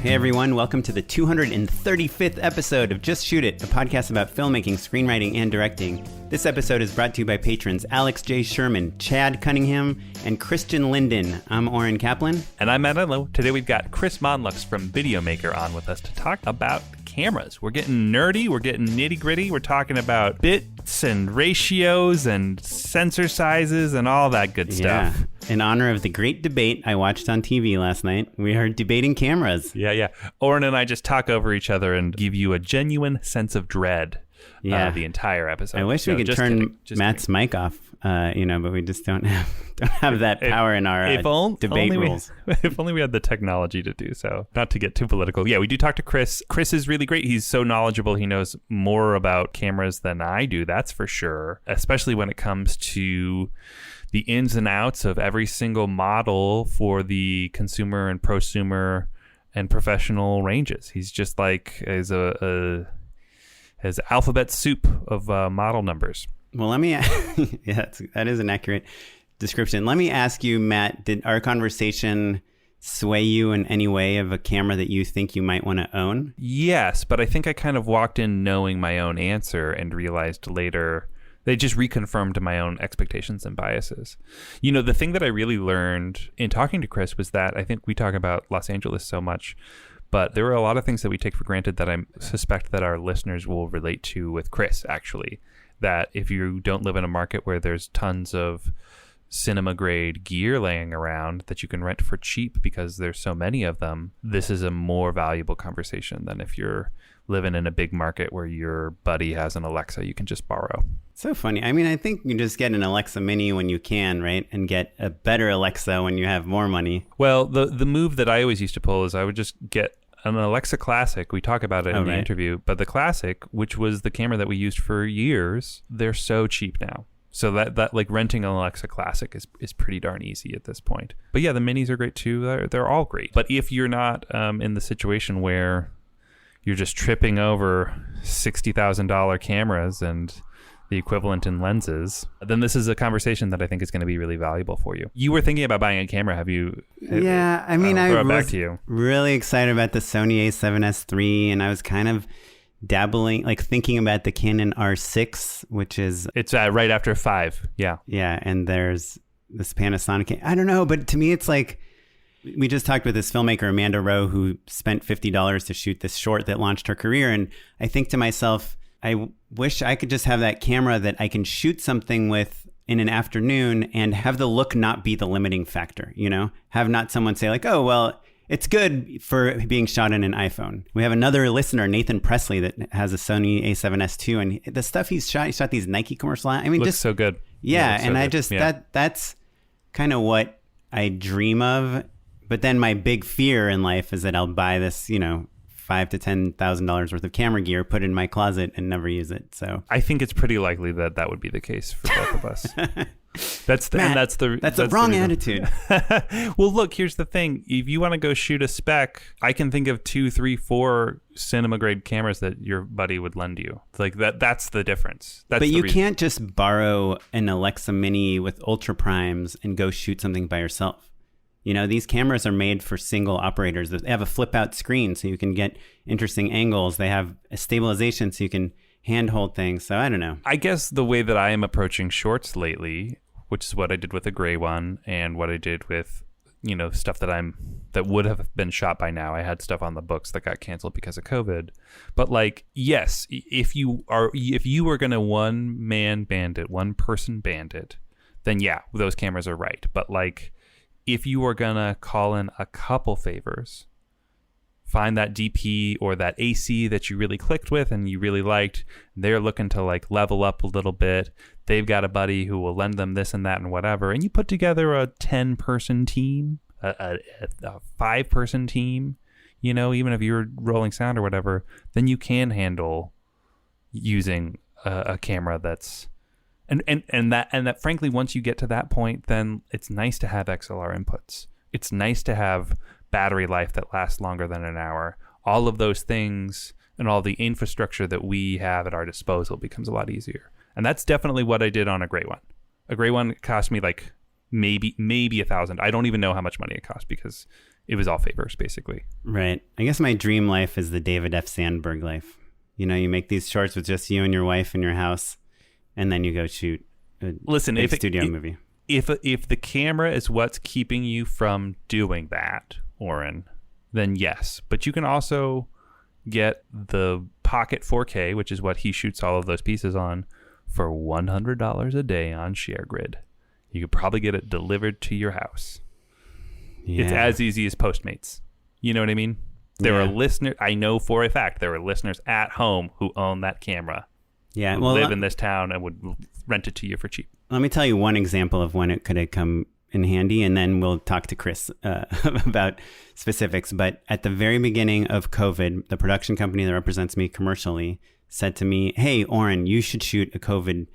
Hey everyone, welcome to the 235th episode of Just Shoot It, a podcast about filmmaking, screenwriting, and directing. This episode is brought to you by patrons Alex J. Sherman, Chad Cunningham, and Christian Linden. I'm Oren Kaplan. And I'm Matt Enlow. Today we've got Chris Monlux from Videomaker on with us to talk about cameras. We're getting nerdy, we're getting nitty-gritty, we're talking about bits and ratios and sensor sizes and all that good stuff. Yeah. In honor of the great debate I watched on TV last night, we are debating cameras. Yeah. Oren and I just talk over each other and give you a genuine sense of dread the entire episode. I wish we could turn Matt's mic off, but we just don't have that power in our debate rules. If only we had the technology to do so. Not to get too political. Yeah, we do talk to Chris. Chris is really great. He's so knowledgeable. He knows more about cameras than I do, that's for sure. Especially when it comes to the ins and outs of every single model for the consumer and prosumer and professional ranges. He's just like as his alphabet soup of model numbers. Well, let me that is an accurate description. Let me ask you, Matt, did our conversation sway you in any way of a camera that you think you might want to own? Yes, but I think I kind of walked in knowing my own answer and realized later they just reconfirmed my own expectations and biases. You know, the thing that I really learned in talking to Chris was that I think we talk about Los Angeles so much, but there are a lot of things that we take for granted that I suspect that our listeners will relate to with Chris, actually. That if you don't live in a market where there's tons of cinema grade gear laying around that you can rent for cheap because there's so many of them, this is a more valuable conversation than if you're living in a big market where your buddy has an Alexa you can just borrow. So funny. I mean, I think you just get an Alexa Mini when you can, right? And get a better Alexa when you have more money. Well, the move that I always used to pull is I would just get an Alexa Classic. We talk about it in the interview, but the Classic, which was the camera that we used for years, they're so cheap now. So that like renting an Alexa Classic is pretty darn easy at this point. But yeah, the Minis are great too. They're all great. But if you're not in the situation where you're just tripping over $60,000 cameras and the equivalent in lenses, then this is a conversation that I think is going to be really valuable for you. You were thinking about buying a camera, have you? Yeah, I mean, I was really excited about the Sony A7S III, and I was kind of dabbling, like thinking about the Canon R6, which is... It's right after 5, yeah. Yeah, and there's this Panasonic... I don't know, but to me it's like... We just talked with this filmmaker, Amanda Rowe, who spent $50 to shoot this short that launched her career, and I think to myself, I wish I could just have that camera that I can shoot something with in an afternoon and have the look not be the limiting factor, you know? Have not someone say like, oh, well, it's good for being shot in an iPhone. We have another listener, Nathan Presley, that has a Sony A7S II, and the stuff he shot these Nike commercials. I mean, looks just so good. Yeah, and I just, that's kind of what I dream of. But then my big fear in life is that I'll buy this, $5,000 to $10,000 worth of camera gear, put it in my closet, and never use it. So I think it's pretty likely that would be the case for both of us. That's the wrong attitude. Well, look, here's the thing: if you want to go shoot a spec, I can think of 2, 3, 4 cinema grade cameras that your buddy would lend you. Like that. That's the difference. But you can't just borrow an Alexa Mini with ultra primes and go shoot something by yourself. These cameras are made for single operators. They have a flip out screen so you can get interesting angles. They have a stabilization so you can handhold things. So I don't know. I guess the way that I am approaching shorts lately, which is what I did with the gray one and what I did with, stuff that would have been shot by now. I had stuff on the books that got canceled because of COVID. But like, yes, if you were going to one person bandit, then yeah, those cameras are right. But like, if you are going to call in a couple favors, find that DP or that AC that you really clicked with and you really liked, they're looking to like level up a little bit. They've got a buddy who will lend them this and that and whatever. And you put together a 10-person team, a 5-person team, even if you're rolling sound or whatever, then you can handle using a camera that's... And that frankly, once you get to that point, then it's nice to have XLR inputs. It's nice to have battery life that lasts longer than an hour. All of those things and all the infrastructure that we have at our disposal becomes a lot easier. And that's definitely what I did on a gray one. A gray one cost me like maybe $1,000. I don't even know how much money it cost because it was all favors basically. Right. I guess my dream life is the David F. Sandberg life. You know, you make these shorts with just you and your wife in your house, and then you go shoot a big studio movie. If the camera is what's keeping you from doing that, Oren, then yes. But you can also get the Pocket 4K, which is what he shoots all of those pieces on, for $100 a day on ShareGrid. You could probably get it delivered to your house. Yeah. It's as easy as Postmates. You know what I mean? There are listeners, I know for a fact, there are listeners at home who own that camera. Yeah, who live in this town and would rent it to you for cheap. Let me tell you one example of when it could have come in handy, and then we'll talk to Chris about specifics. But at the very beginning of COVID, the production company that represents me commercially said to me, hey, Oren, you should shoot a COVID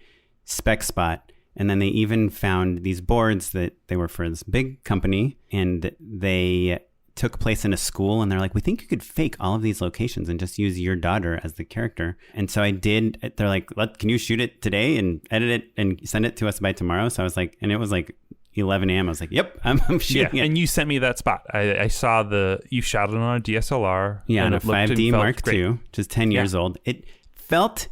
spec spot. And then they even found these boards that they were for this big company, and they took place in a school, and they're like, we think you could fake all of these locations and just use your daughter as the character. And so I did. They're like, can you shoot it today and edit it and send it to us by tomorrow? So I was like, and it was like 11 a.m. I was like, yep, I'm shooting it. And you sent me that spot. I saw you shot it on a DSLR. Yeah, on a 5D Mark II, which is 10 years old. It felt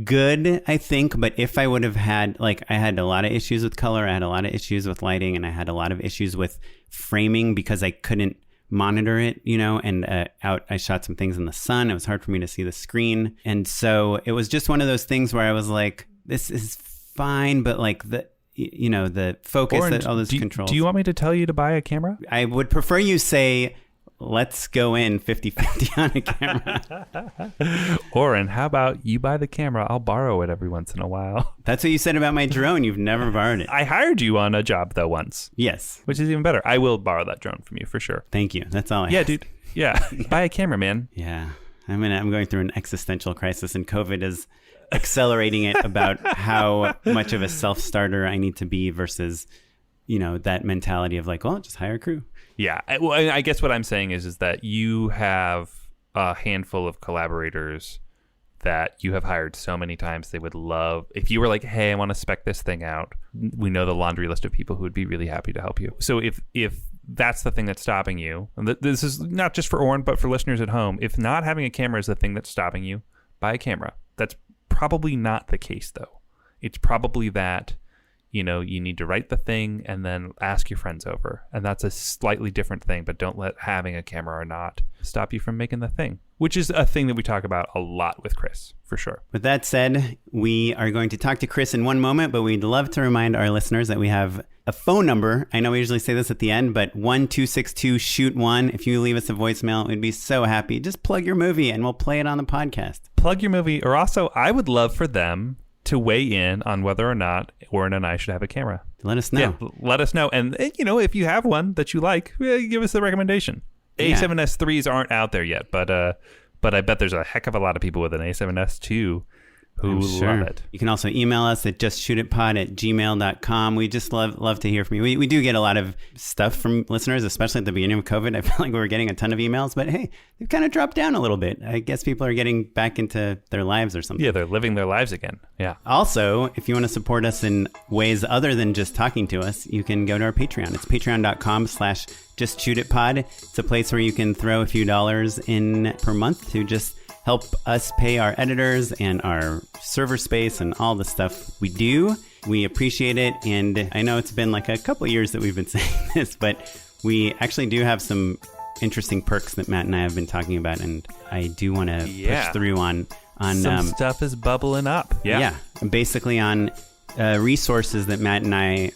good, I think, but if I would have had, like, I had a lot of issues with color, I had a lot of issues with lighting, and I had a lot of issues with framing because I couldn't monitor it, you know, and I shot some things in the sun. It was hard for me to see the screen. And so it was just one of those things where I was like, this is fine, but like the focus, Oren, all those controls. Do you want me to tell you to buy a camera? I would prefer you say, let's go in 50-50 on a camera. Oren, how about you buy the camera? I'll borrow it every once in a while. That's what you said about my drone. You've never borrowed it. I hired you on a job, though, once. Yes. Which is even better. I will borrow that drone from you for sure. Thank you. That's all I asked. Dude. Yeah. Buy a camera, man. Yeah. I'm going through an existential crisis, and COVID is accelerating it about how much of a self-starter I need to be versus, you know, that mentality of like, well, just hire a crew. Yeah. Well, I guess what I'm saying is that you have a handful of collaborators that you have hired so many times they would love. If you were like, hey, I want to spec this thing out, we know the laundry list of people who would be really happy to help you. So if that's the thing that's stopping you, and this is not just for Oren, but for listeners at home, if not having a camera is the thing that's stopping you, buy a camera. That's probably not the case, though. It's probably that, you know, you need to write the thing and then ask your friends over. And that's a slightly different thing, but don't let having a camera or not stop you from making the thing, which is a thing that we talk about a lot with Chris, for sure. With that said, we are going to talk to Chris in one moment, but we'd love to remind our listeners that we have a phone number. I know we usually say this at the end, but 1-262-SHOOT-1. If you leave us a voicemail, we'd be so happy. Just plug your movie and we'll play it on the podcast. Plug your movie, or also I would love for them to weigh in on whether or not Oren and I should have a camera. Let us know. Yeah, let us know. And, you know, if you have one that you like, give us the recommendation. Yeah. A7S 3s aren't out there yet, but I bet there's a heck of a lot of people with an A7S 2 who love it. You can also email us at justshootitpod@gmail.com. We just love to hear from you. We do get a lot of stuff from listeners, especially at the beginning of COVID. I felt like we were getting a ton of emails, but hey, they've kind of dropped down a little bit. I guess people are getting back into their lives or something. Yeah, they're living their lives again. Yeah. Also, if you want to support us in ways other than just talking to us, you can go to our Patreon. It's patreon.com/justshootitpod. It's a place where you can throw a few dollars in per month to just help us pay our editors and our server space and all the stuff we do. We appreciate it. And I know it's been like a couple of years that we've been saying this, but we actually do have some interesting perks that Matt and I have been talking about. And I do want to push through on some stuff is bubbling up. Yeah. Basically on resources that Matt and I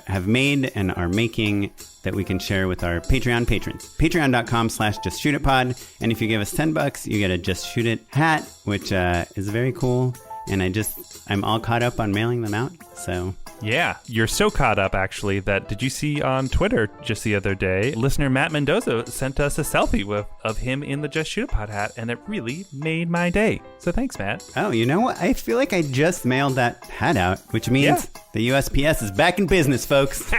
have made and are making that we can share with our Patreon patrons. Patreon.com/justshootitpod. And if you give us $10, you get a Just Shoot It hat, which is very cool. And I'm all caught up on mailing them out. So yeah, you're so caught up actually that did you see on Twitter just the other day, listener Matt Mendoza sent us a selfie of him in the Just Shoot It Pod hat, and it really made my day. So thanks, Matt. Oh, you know what? I feel like I just mailed that hat out, which means the USPS is back in business, folks.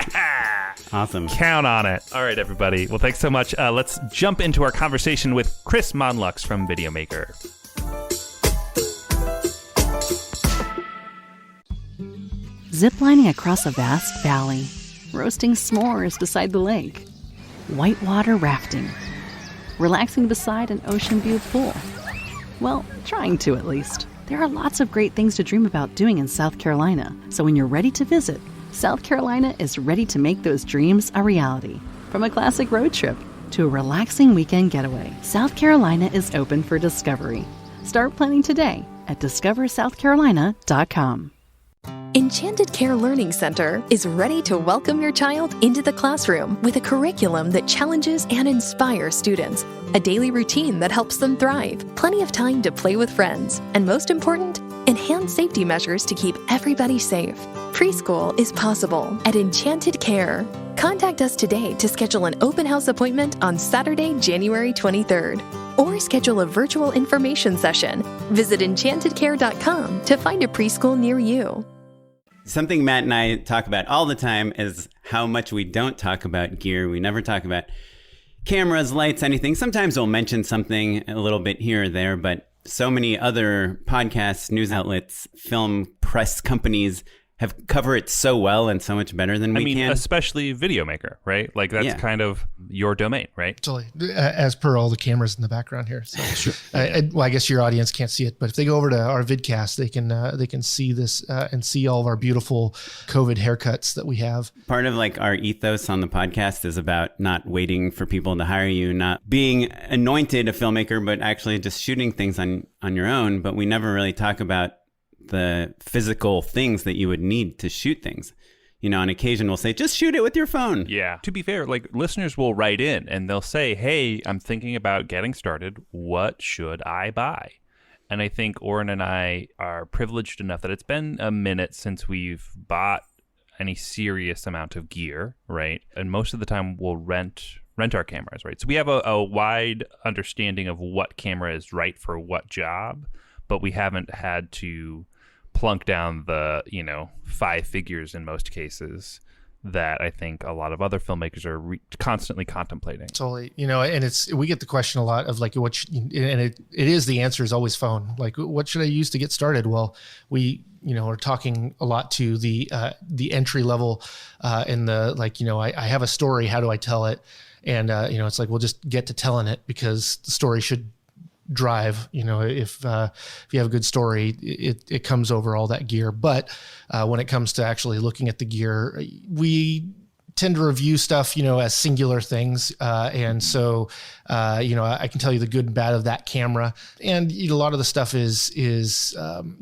Awesome. Count on it. All right, everybody. Well, thanks so much. Let's jump into our conversation with Chris Monlux from Videomaker. Ziplining across a vast valley, roasting s'mores beside the lake, whitewater rafting, relaxing beside an ocean view pool. Well, trying to at least. There are lots of great things to dream about doing in South Carolina, so when you're ready to visit, South Carolina is ready to make those dreams a reality. From a classic road trip to a relaxing weekend getaway, South Carolina is open for discovery. Start planning today at discoversouthcarolina.com. Enchanted Care Learning Center is ready to welcome your child into the classroom with a curriculum that challenges and inspires students, a daily routine that helps them thrive, plenty of time to play with friends, and most important, enhanced safety measures to keep everybody safe. Preschool is possible at Enchanted Care. Contact us today to schedule an open house appointment on Saturday, January 23rd, or schedule a virtual information session. Visit enchantedcare.com to find a preschool near you. Something Matt and I talk about all the time is how much we don't talk about gear. We never talk about cameras, lights, anything. Sometimes we'll mention something a little bit here or there, but so many other podcasts, news outlets, film press companies have cover it so well and so much better than we can. Especially Videomaker, right? Like that's kind of your domain, right? Totally. As per all the cameras in the background here. So, sure. Well, I guess your audience can't see it, but if they go over to our vidcast, they can see this and see all of our beautiful COVID haircuts that we have. Part of like our ethos on the podcast is about not waiting for people to hire you, not being anointed a filmmaker, but actually just shooting things on your own. But we never really talk about the physical things that you would need to shoot things. You know, on occasion we'll say, just shoot it with your phone. Yeah. To be fair, like listeners will write in and they'll say, hey, I'm thinking about getting started. What should I buy? And I think Oren and I are privileged enough that it's been a minute since we've bought any serious amount of gear, right? And most of the time we'll rent our cameras, right? So we have a wide understanding of what camera is right for what job, but we haven't had to plunk down the, 5 figures in most cases that I think a lot of other filmmakers are constantly contemplating. Totally. And we get the question a lot of like, it is, the answer is always phone. Like, what should I use to get started? Well, we, are talking a lot to the entry level, in the, like, I have a story. How do I tell it? And, it's like, we'll just get to telling it because the story should drive. If you have a good story, it comes over all that gear. But when it comes to actually looking at the gear, we tend to review stuff, as singular things. And so, I can tell you the good and bad of that camera. And a lot of the stuff is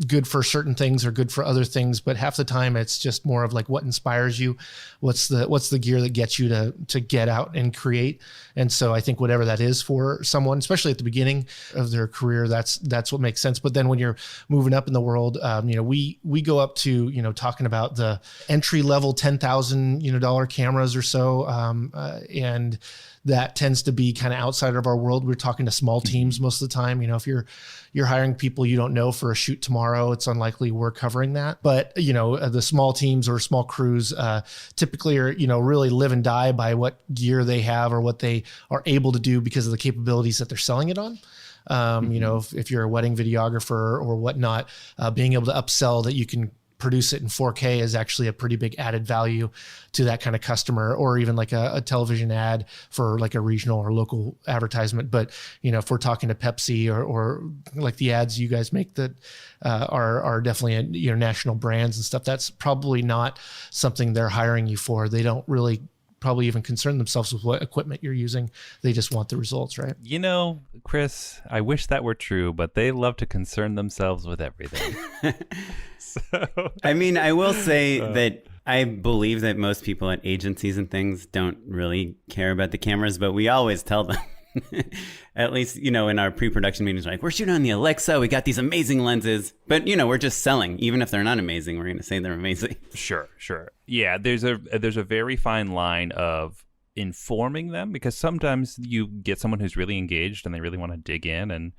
good for certain things or good for other things. But half the time it's just more of like what inspires you. What's the gear that gets you to get out and create. And so I think whatever that is for someone, especially at the beginning of their career, that's what makes sense. But then when you're moving up in the world, we go up to, talking about the entry level $10,000, dollar cameras or so. And that tends to be kind of outside of our world. We're talking to small teams most of the time. If you're hiring people you don't know for a shoot tomorrow, it's unlikely we're covering that. But, the small teams or small crews typically are, really live and die by what gear they have or what they are able to do because of the capabilities that they're selling it on. If you're a wedding videographer or whatnot, being able to upsell that you can produce it in 4K is actually a pretty big added value to that kind of customer, or even like a television ad for like a regional or local advertisement. But, if we're talking to Pepsi or like the ads you guys make that are definitely, national brands and stuff, that's probably not something they're hiring you for. They don't really probably even concern themselves with what equipment you're using. They just want the results, right? Chris, I wish that were true, but they love to concern themselves with everything. I will say that I believe that most people at agencies and things don't really care about the cameras, but we always tell them. At least, in our pre-production meetings, like, we're shooting on the Alexa, we got these amazing lenses, but, we're just selling. Even if they're not amazing, we're going to say they're amazing. Sure. Yeah, there's a very fine line of informing them, because sometimes you get someone who's really engaged and they really want to dig in, and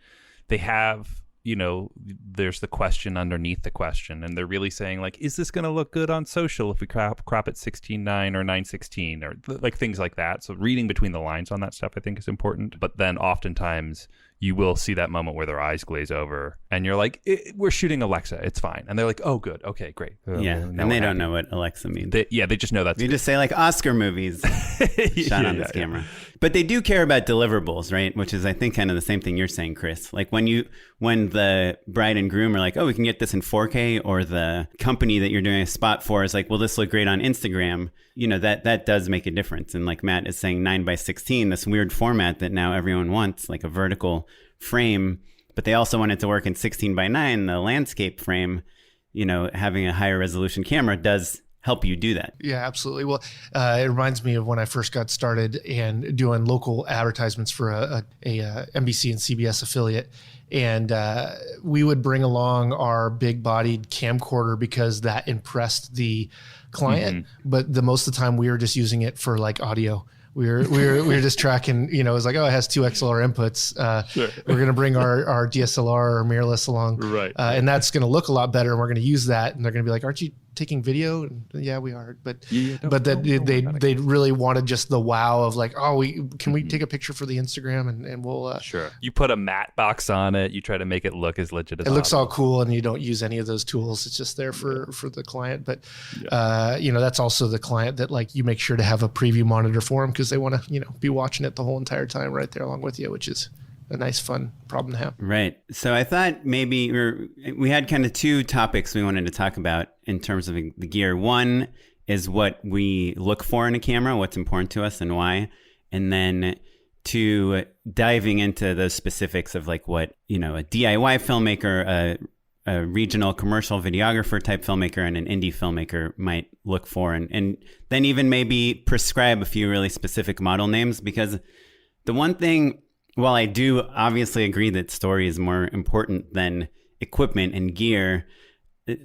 they have, there's the question underneath the question, and they're really saying, like, is this going to look good on social if we crop at 16:9 or 9:16 or like things like that. So reading between the lines on that stuff, I think, is important. But then oftentimes you will see that moment where their eyes glaze over and you're like, we're shooting Alexa, it's fine. And they're like, oh, good. Okay, great. Yeah. And they don't know what Alexa means. They just know that's You just say like Oscar movies shot on this camera. But they do care about deliverables, right? Which is, I think, kind of the same thing you're saying, Chris. Like when the bride and groom are like, oh, we can get this in 4K, or the company that you're doing a spot for is like, will this look great on Instagram? You know, that does make a difference. And like Matt is saying, 9:16, this weird format that now everyone wants, like a vertical frame, but they also want it to work in 16:9, the landscape frame. You know, having a higher resolution camera does help you do that. Yeah, absolutely. Well, it reminds me of when I first got started and doing local advertisements for a NBC and CBS affiliate. And we would bring along our big bodied camcorder because that impressed the client. But most of the time we were just using it for like audio. We were just tracking, you know, it was like, oh, it has 2 XLR inputs. Sure. We're going to bring our DSLR or mirrorless along. Right. And that's going to look a lot better. And we're going to use that. And they're going to be like, aren't you taking video? And yeah, we are. But they really wanted just the wow of like, oh, can we take a picture for the Instagram and we'll sure. You put a matte box on it. You try to make it look as legit as it looks all cool, and you don't use any of those tools. It's just there for the client. But you know, that's also the client that like you make sure to have a preview monitor for them because they want to, you know, be watching it the whole entire time right there along with you, which is a nice, fun problem to have. Right. So I thought maybe we had kind of 2 topics we wanted to talk about in terms of the gear. One is what we look for in a camera, what's important to us and why. And then 2, diving into those specifics of like what, you know, a DIY filmmaker, a regional commercial videographer type filmmaker, and an indie filmmaker might look for. And then even maybe prescribe a few really specific model names, because the one thing, while I do obviously agree that story is more important than equipment and gear,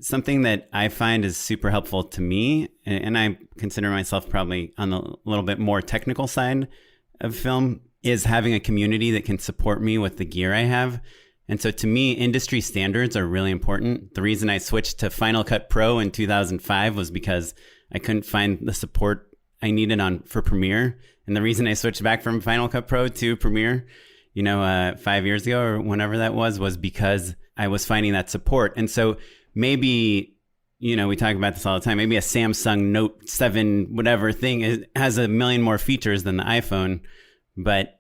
something that I find is super helpful to me, and I consider myself probably on the little bit more technical side of film, is having a community that can support me with the gear I have. And so to me, industry standards are really important. The reason I switched to Final Cut Pro in 2005 was because I couldn't find the support I needed for Premiere. And the reason I switched back from Final Cut Pro to Premiere, 5 years ago or whenever that was because I was finding that support. And so maybe, we talk about this all the time, maybe a Samsung Note 7 whatever thing has a million more features than the iPhone, but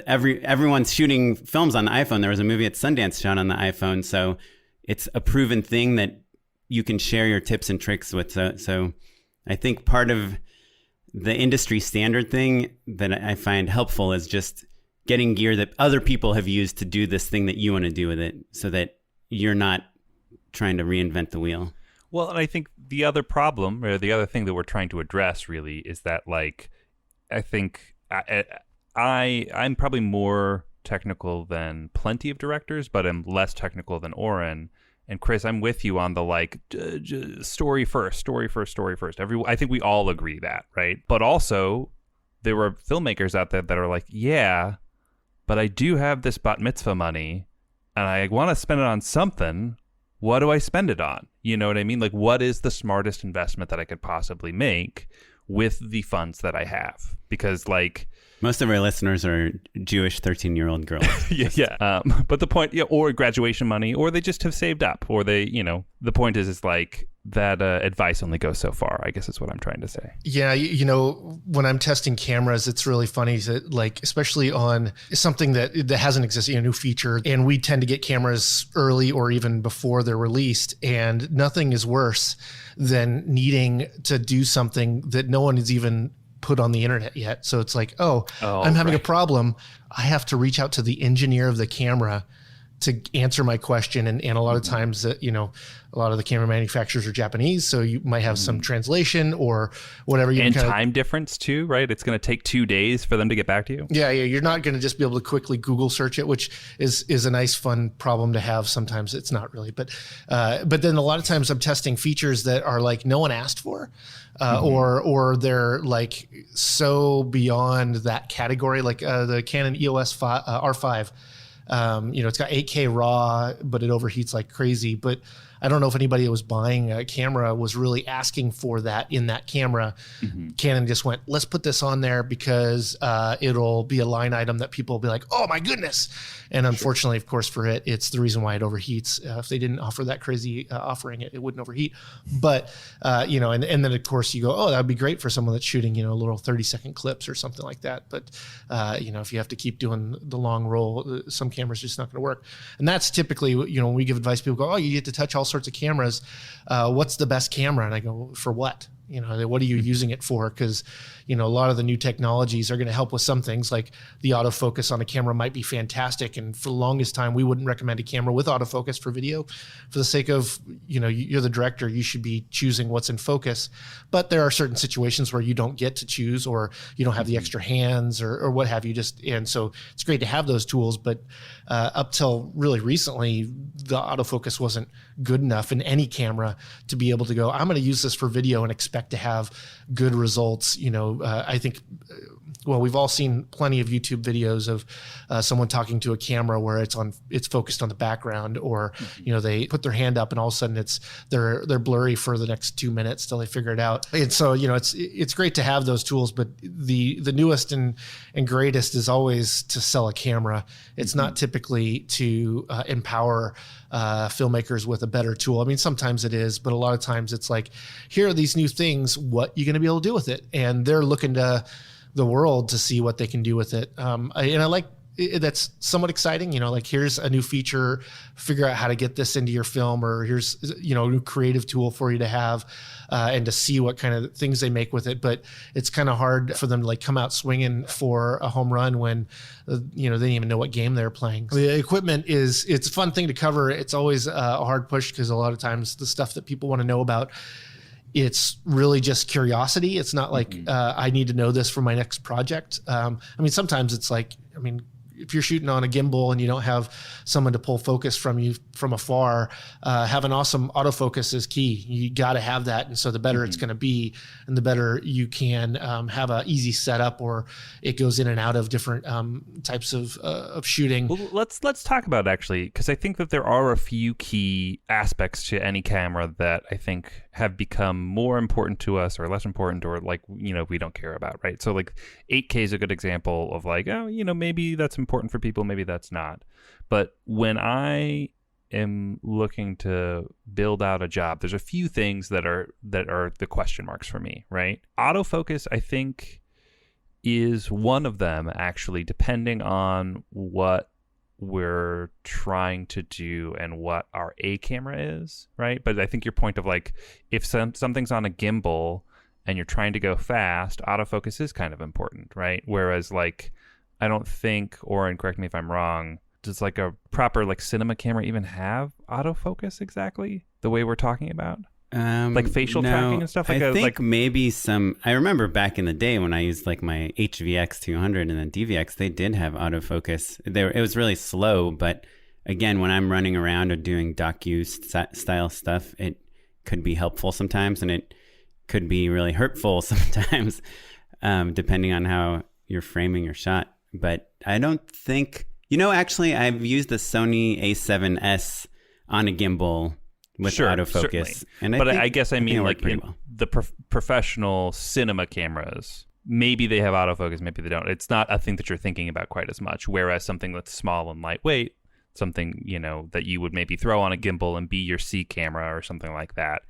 everyone's shooting films on the iPhone. There was a movie at Sundance shot on the iPhone. So it's a proven thing that you can share your tips and tricks with. So I think part of the industry standard thing that I find helpful is just getting gear that other people have used to do this thing that you want to do with it, so that you're not trying to reinvent the wheel. Well, and I think the other problem, or the other thing that we're trying to address really, is that I think I'm probably more technical than plenty of directors, but I'm less technical than Oren. And Chris, I'm with you on the story first. I think we all agree that, right? But also, there were filmmakers out there that are like, yeah, but I do have this bat mitzvah money, and I want to spend it on something. What do I spend it on? You know what I mean? What is the smartest investment that I could possibly make with the funds that I have? Because most of our listeners are Jewish 13-year-old girls. Yeah. But the point, or graduation money, or they just have saved up, or they, the point is that advice only goes so far, I guess is what I'm trying to say. Yeah. When I'm testing cameras, it's really funny that especially on something that hasn't existed, a new feature, and we tend to get cameras early or even before they're released, and nothing is worse than needing to do something that no one has even put on the internet yet. So it's like, I'm having a problem. I have to reach out to the engineer of the camera to answer my question. And a lot of times that, a lot of the camera manufacturers are Japanese, so you might have some translation or whatever. And time difference too, right? It's going to take 2 days for them to get back to you. Yeah. You're not going to just be able to quickly Google search it, which is a nice, fun problem to have. Sometimes it's not really, but then a lot of times I'm testing features that are no one asked for, or they're so beyond that category, the Canon EOS R5. It's got 8K RAW, but it overheats like crazy. But I don't know if anybody that was buying a camera was really asking for that in that camera. Canon just went, let's put this on there because it'll be a line item that people will be like, oh my goodness. And unfortunately, of course, for it, it's the reason why it overheats. If they didn't offer that crazy offering, it wouldn't overheat. But, you know, and then of course you go, oh, that'd be great for someone that's shooting, you know, little 30-second clips or something like that. But, you know, if you have to keep doing the long roll, some cameras just not going to work. And that's typically, you know, when we give advice, people go, oh, you get to touch all sorts of cameras. What's the best camera? And I go, for what? You know, what are you using it for? Because, you know, a lot of the new technologies are going to help with some things, like the autofocus on a camera might be fantastic. And for the longest time, we wouldn't recommend a camera with autofocus for video for the sake of, you know, you're the director, you should be choosing what's in focus. But there are certain situations where you don't get to choose, or you don't have the extra hands or what have you. And so it's great to have those tools. But up till really recently, the autofocus wasn't good enough in any camera to be able to go, I'm going to use this for video and expect to have good results. You know, I think, well, we've all seen plenty of YouTube videos of someone talking to a camera where it's focused on the background, or, you know, they put their hand up and all of a sudden they're blurry for the next 2 minutes till they figure it out. And so, you know, it's great to have those tools, but the newest and greatest is always to sell a camera. It's not typically to empower filmmakers with a better tool. I mean, sometimes it is, but a lot of times it's like, here are these new things, what you going to be able to do with it? And they're looking to the world to see what they can do with it. And I like, that's somewhat exciting, you know, like here's a new feature, figure out how to get this into your film, or here's, you know, a new creative tool for you to have and to see what kind of things they make with it. But it's kind of hard for them to like come out swinging for a home run when, you know, they didn't even know what game they're playing. The equipment it's a fun thing to cover. It's always a hard push because a lot of times the stuff that people want to know about, it's really just curiosity. It's not like I need to know this for my next project. I mean, sometimes it's like, I mean, if you're shooting on a gimbal and you don't have someone to pull focus from you from afar, having awesome autofocus is key. You got to have that. And so the better it's going to be, and the better you can have a easy setup, or it goes in and out of different types of shooting. Well, let's talk about it, actually, because I think that there are a few key aspects to any camera that I think have become more important to us or less important, or like, you know, we don't care about, right? So like 8K is a good example of like, oh, you know, maybe that's important for people, maybe that's not. But when I am looking to build out a job, there's a few things that are the question marks for me, right? Autofocus, I think, is one of them, actually, depending on what we're trying to do and what our A camera is, right? But I think your point of like, if something's on a gimbal and you're trying to go fast, autofocus is kind of important, right? Whereas like, I don't think, Oren, correct me if I'm wrong, does like a proper like cinema camera even have autofocus exactly the way we're talking about? Like facial tracking and stuff? Like I think maybe some, I remember back in the day when I used like my HVX 200 and then DVX, they did have autofocus. It was really slow, but again, when I'm running around or doing docu style stuff, it could be helpful sometimes, and it could be really hurtful sometimes, depending on how you're framing your shot. But I don't think, you know, actually I've used the Sony A7S on a gimbal with autofocus. And I guess I mean like well. The professional cinema cameras, maybe they have autofocus, maybe they don't. It's not a thing that you're thinking about quite as much. Whereas something that's small and lightweight, something, you know, that you would maybe throw on a gimbal and be your C camera or something like that.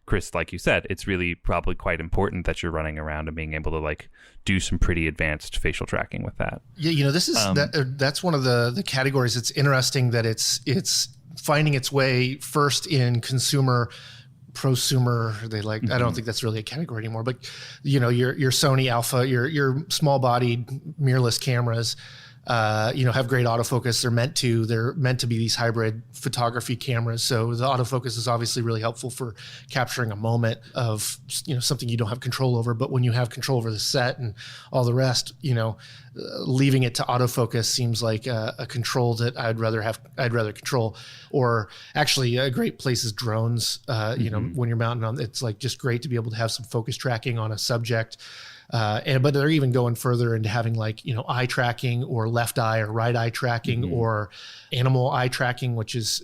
Chris, like you said, it's really probably quite important that you're running around and being able to like do some pretty advanced facial tracking with that. Yeah, you know, this is that's one of the categories. It's interesting that it's finding its way first in prosumer. They like, I don't think that's really a category anymore, but you know, your Sony Alpha, your small bodied mirrorless cameras, you know, have great autofocus. They're meant to be these hybrid photography cameras. So the autofocus is obviously really helpful for capturing a moment of, you know, something you don't have control over. But when you have control over the set and all the rest, you know, leaving it to autofocus seems like a control that I'd rather control. Or actually a great place is drones. You know, when you're mounting on, it's like just great to be able to have some focus tracking on a subject. But they're even going further into having like, eye tracking or left eye or right eye tracking or animal eye tracking, which is,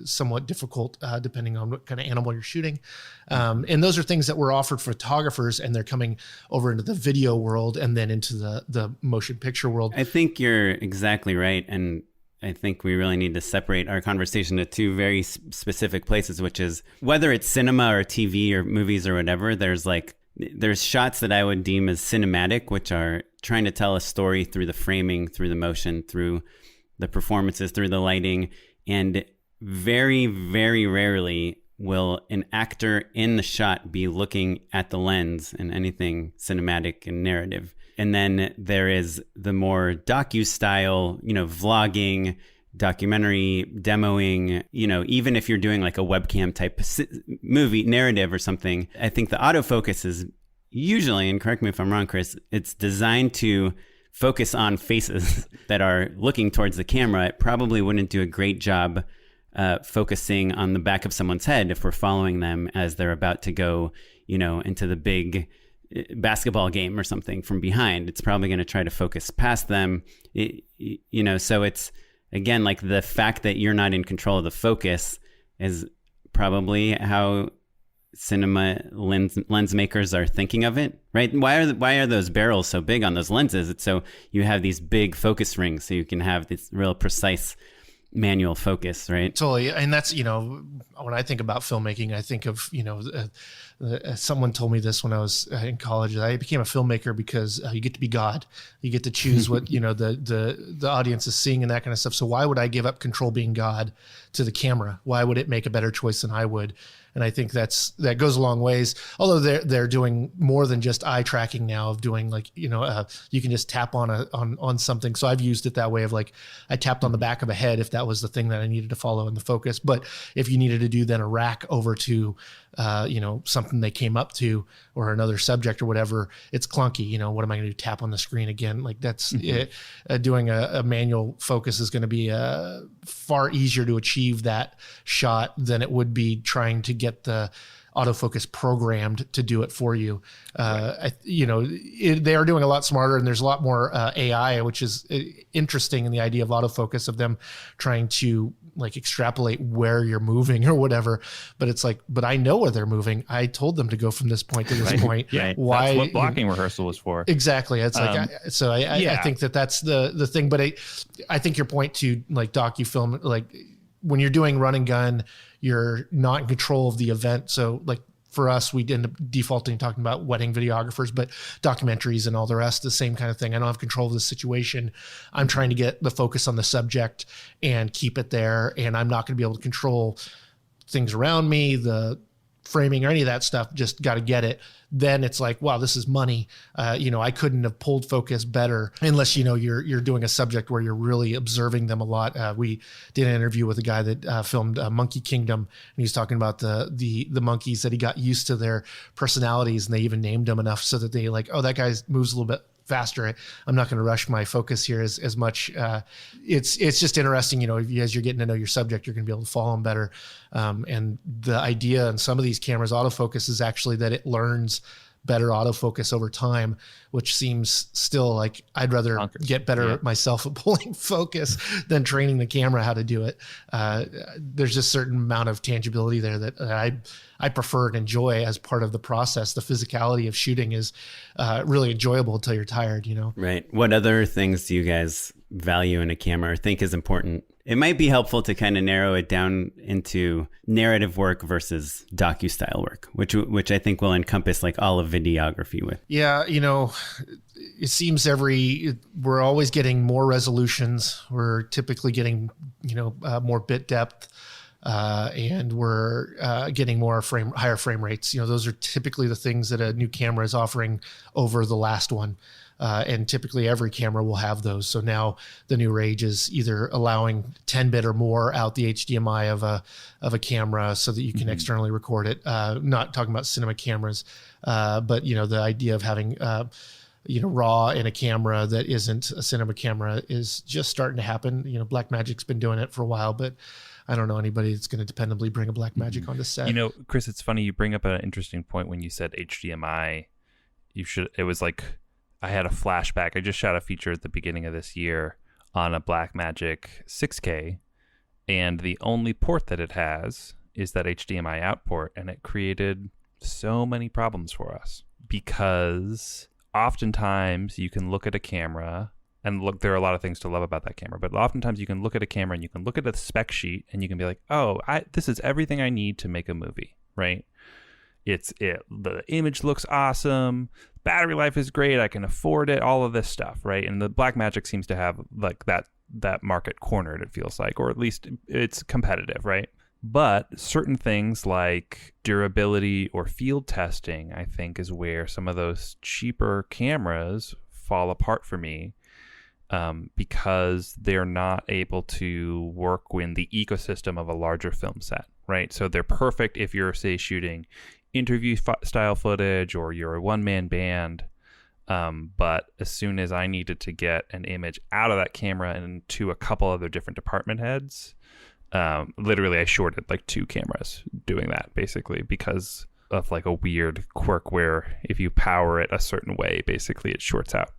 somewhat difficult depending on what kind of animal you're shooting. And those are things that were offered for photographers, and they're coming over into the video world and then into the motion picture world. I think you're exactly right. And I think we really need to separate our conversation to two very specific places, which is whether it's cinema or TV or movies or whatever, there's shots that I would deem as cinematic, which are trying to tell a story through the framing, through the motion, through the performances, through the lighting. And very, very rarely will an actor in the shot be looking at the lens in anything cinematic and narrative. And then there is the more docu-style, vlogging, documentary, demoing, even if you're doing like a webcam type movie narrative or something. I think the autofocus is usually, and correct me if I'm wrong, Chris, it's designed to focus on faces that are looking towards the camera. It probably wouldn't do a great job focusing on the back of someone's head if we're following them as they're about to go, into the big basketball game or something from behind. It's probably going to try to focus past them, so it's, again, like the fact that you're not in control of the focus is probably how cinema lens makers are thinking of it, right? Why are those barrels so big on those lenses? It's so you have these big focus rings so you can have this real precise manual focus, right? Totally. And that's, when I think about filmmaking, I think of, someone told me this when I was in college. I became a filmmaker because you get to be God. You get to choose what, the audience is seeing and that kind of stuff. So why would I give up control being God to the camera? Why would it make a better choice than I would? And I think that goes a long ways. Although they're doing more than just eye tracking now, of doing like, you can just tap on something. So I've used it that way of like, I tapped on the back of a head if that was the thing that I needed to follow in the focus. But if you needed to do then a rack over to, something they came up to or another subject or whatever, it's clunky. What am I going to do? Tap on the screen again? Like that's it. Doing a manual focus is going to be far easier to achieve that shot than it would be trying to get the autofocus programmed to do it for you. They are doing a lot smarter, and there's a lot more AI, which is interesting in the idea of autofocus, of them trying to like extrapolate where you're moving or whatever. But it's like, but I know where they're moving. I told them to go from this point to this point. Yeah, why? That's what blocking rehearsal is for. Exactly. It's like, I think that's the thing. But I think your point to like docufilm, like when you're doing run and gun, you're not in control of the event. So like for us, we end up defaulting talking about wedding videographers, but documentaries and all the rest, the same kind of thing. I don't have control of the situation. I'm trying to get the focus on the subject and keep it there. And I'm not going to be able to control things around me, the framing or any of that stuff. Just got to get it. Then it's like, wow, this is money. I couldn't have pulled focus better unless, you're doing a subject where you're really observing them a lot. We did an interview with a guy that filmed Monkey Kingdom, and he's talking about the monkeys, that he got used to their personalities, and they even named them enough so that they like, oh, that guy moves a little bit faster. I'm not going to rush my focus here as much. It's just interesting, as you're getting to know your subject, you're going to be able to follow them better. And the idea in some of these cameras, autofocus, is actually that it learns better autofocus over time, which seems still like I'd rather get better myself at pulling focus than training the camera how to do it. There's just a certain amount of tangibility there that I prefer and enjoy as part of the process. The physicality of shooting is really enjoyable until you're tired, Right. What other things do you guys value in a camera or think is important? It might be helpful to kind of narrow it down into narrative work versus docu-style work, which I think will encompass like all of videography with. Yeah, it seems we're always getting more resolutions. We're typically getting, more bit depth. And we're getting higher frame rates. Those are typically the things that a new camera is offering over the last one. And typically every camera will have those. So now the new rage is either allowing 10-bit or more out the HDMI of a camera so that you can externally record it. Not talking about cinema cameras, but the idea of having RAW in a camera that isn't a cinema camera is just starting to happen. Blackmagic's been doing it for a while, but I don't know anybody that's going to dependably bring a Blackmagic onto set. Chris, it's funny you bring up an interesting point when you said HDMI. it was like, I had a flashback. I just shot a feature at the beginning of this year on a Blackmagic 6K, and the only port that it has is that HDMI out port, and it created so many problems for us because oftentimes you can look at a camera and look, there are a lot of things to love about that camera, but oftentimes you can look at a camera and you can look at a spec sheet and you can be like, oh, this is everything I need to make a movie, right? The image looks awesome, battery life is great, I can afford it, all of this stuff, right? And the Blackmagic seems to have like that market cornered, it feels like, or at least it's competitive, right? But certain things like durability or field testing, I think, is where some of those cheaper cameras fall apart for me, because they're not able to work in the ecosystem of a larger film set, right? So they're perfect if you're, say, shooting interview style footage or you're a one-man band. But as soon as I needed to get an image out of that camera and to a couple other different department heads, literally I shorted like 2 cameras doing that, basically because of like a weird quirk where if you power it a certain way, basically it shorts out.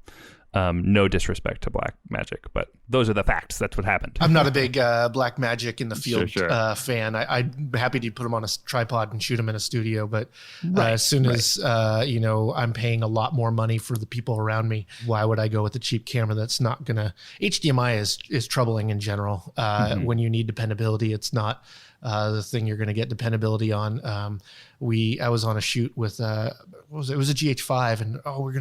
No disrespect to Blackmagic, but those are the facts. That's what happened. I'm not a big Blackmagic in the field Sure. fan. I'm happy to put them on a tripod and shoot them in a studio, but as soon as I'm paying a lot more money for the people around me, why would I go with a cheap camera that's not gonna? HDMI is troubling in general. When you need dependability, it's not the thing you're going to get dependability on. I was on a shoot with it was a GH5, and we're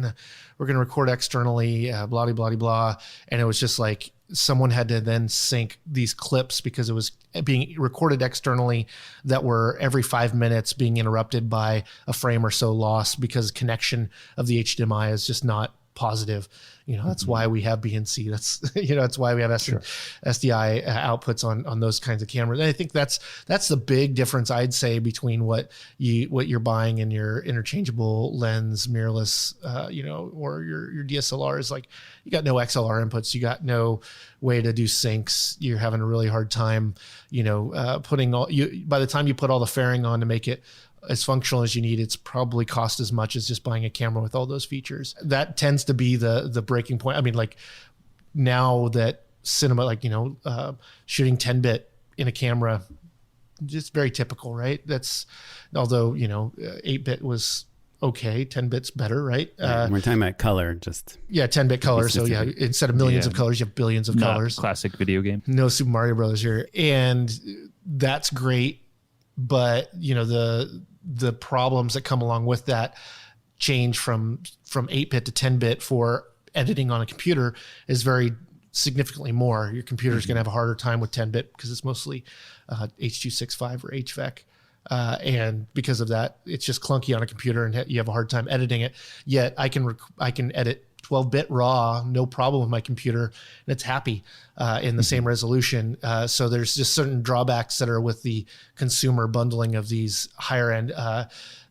gonna record externally, blah blah blah, and it was just like someone had to then sync these clips because it was being recorded externally that were every 5 minutes being interrupted by a frame or so lost because connection of the HDMI is just not positive. That's why we have BNC. That's why we have SDI outputs on those kinds of cameras. And I think that's the big difference, I'd say, between what you're buying in your interchangeable lens, mirrorless, or your DSLR is like, you got no XLR inputs, you got no way to do syncs. You're having a really hard time, putting by the time you put all the fairing on to make it as functional as you need, it's probably cost as much as just buying a camera with all those features. That tends to be the breaking point. I mean, like now that cinema, like, shooting 10-bit in a camera, just very typical, right? That's, although, 8-bit was okay, 10-bit's better, right? We're talking about color, 10-bit color. So yeah, instead of millions of colors, you have billions of colors. Classic video game. No Super Mario Brothers here. And that's great. But, the problems that come along with that change from 8-bit to 10-bit for editing on a computer is very significantly more. Your computer is going to have a harder time with 10-bit because it's mostly H.265 or HVAC. And because of that, it's just clunky on a computer and you have a hard time editing it. Yet I can edit 12-bit RAW, no problem with my computer, and it's happy in the same resolution. So there's just certain drawbacks that are with the consumer bundling of these higher end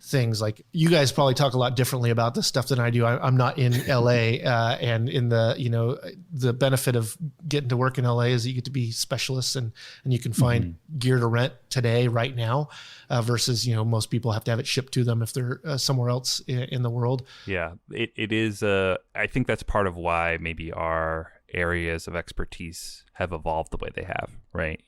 things. Like, you guys probably talk a lot differently about this stuff than I do. I'm not in LA, and in the benefit of getting to work in LA is that you get to be specialists and you can find gear to rent today, right now, versus, most people have to have it shipped to them if they're somewhere else in the world. Yeah, it is. I think that's part of why maybe our areas of expertise have evolved the way they have, right?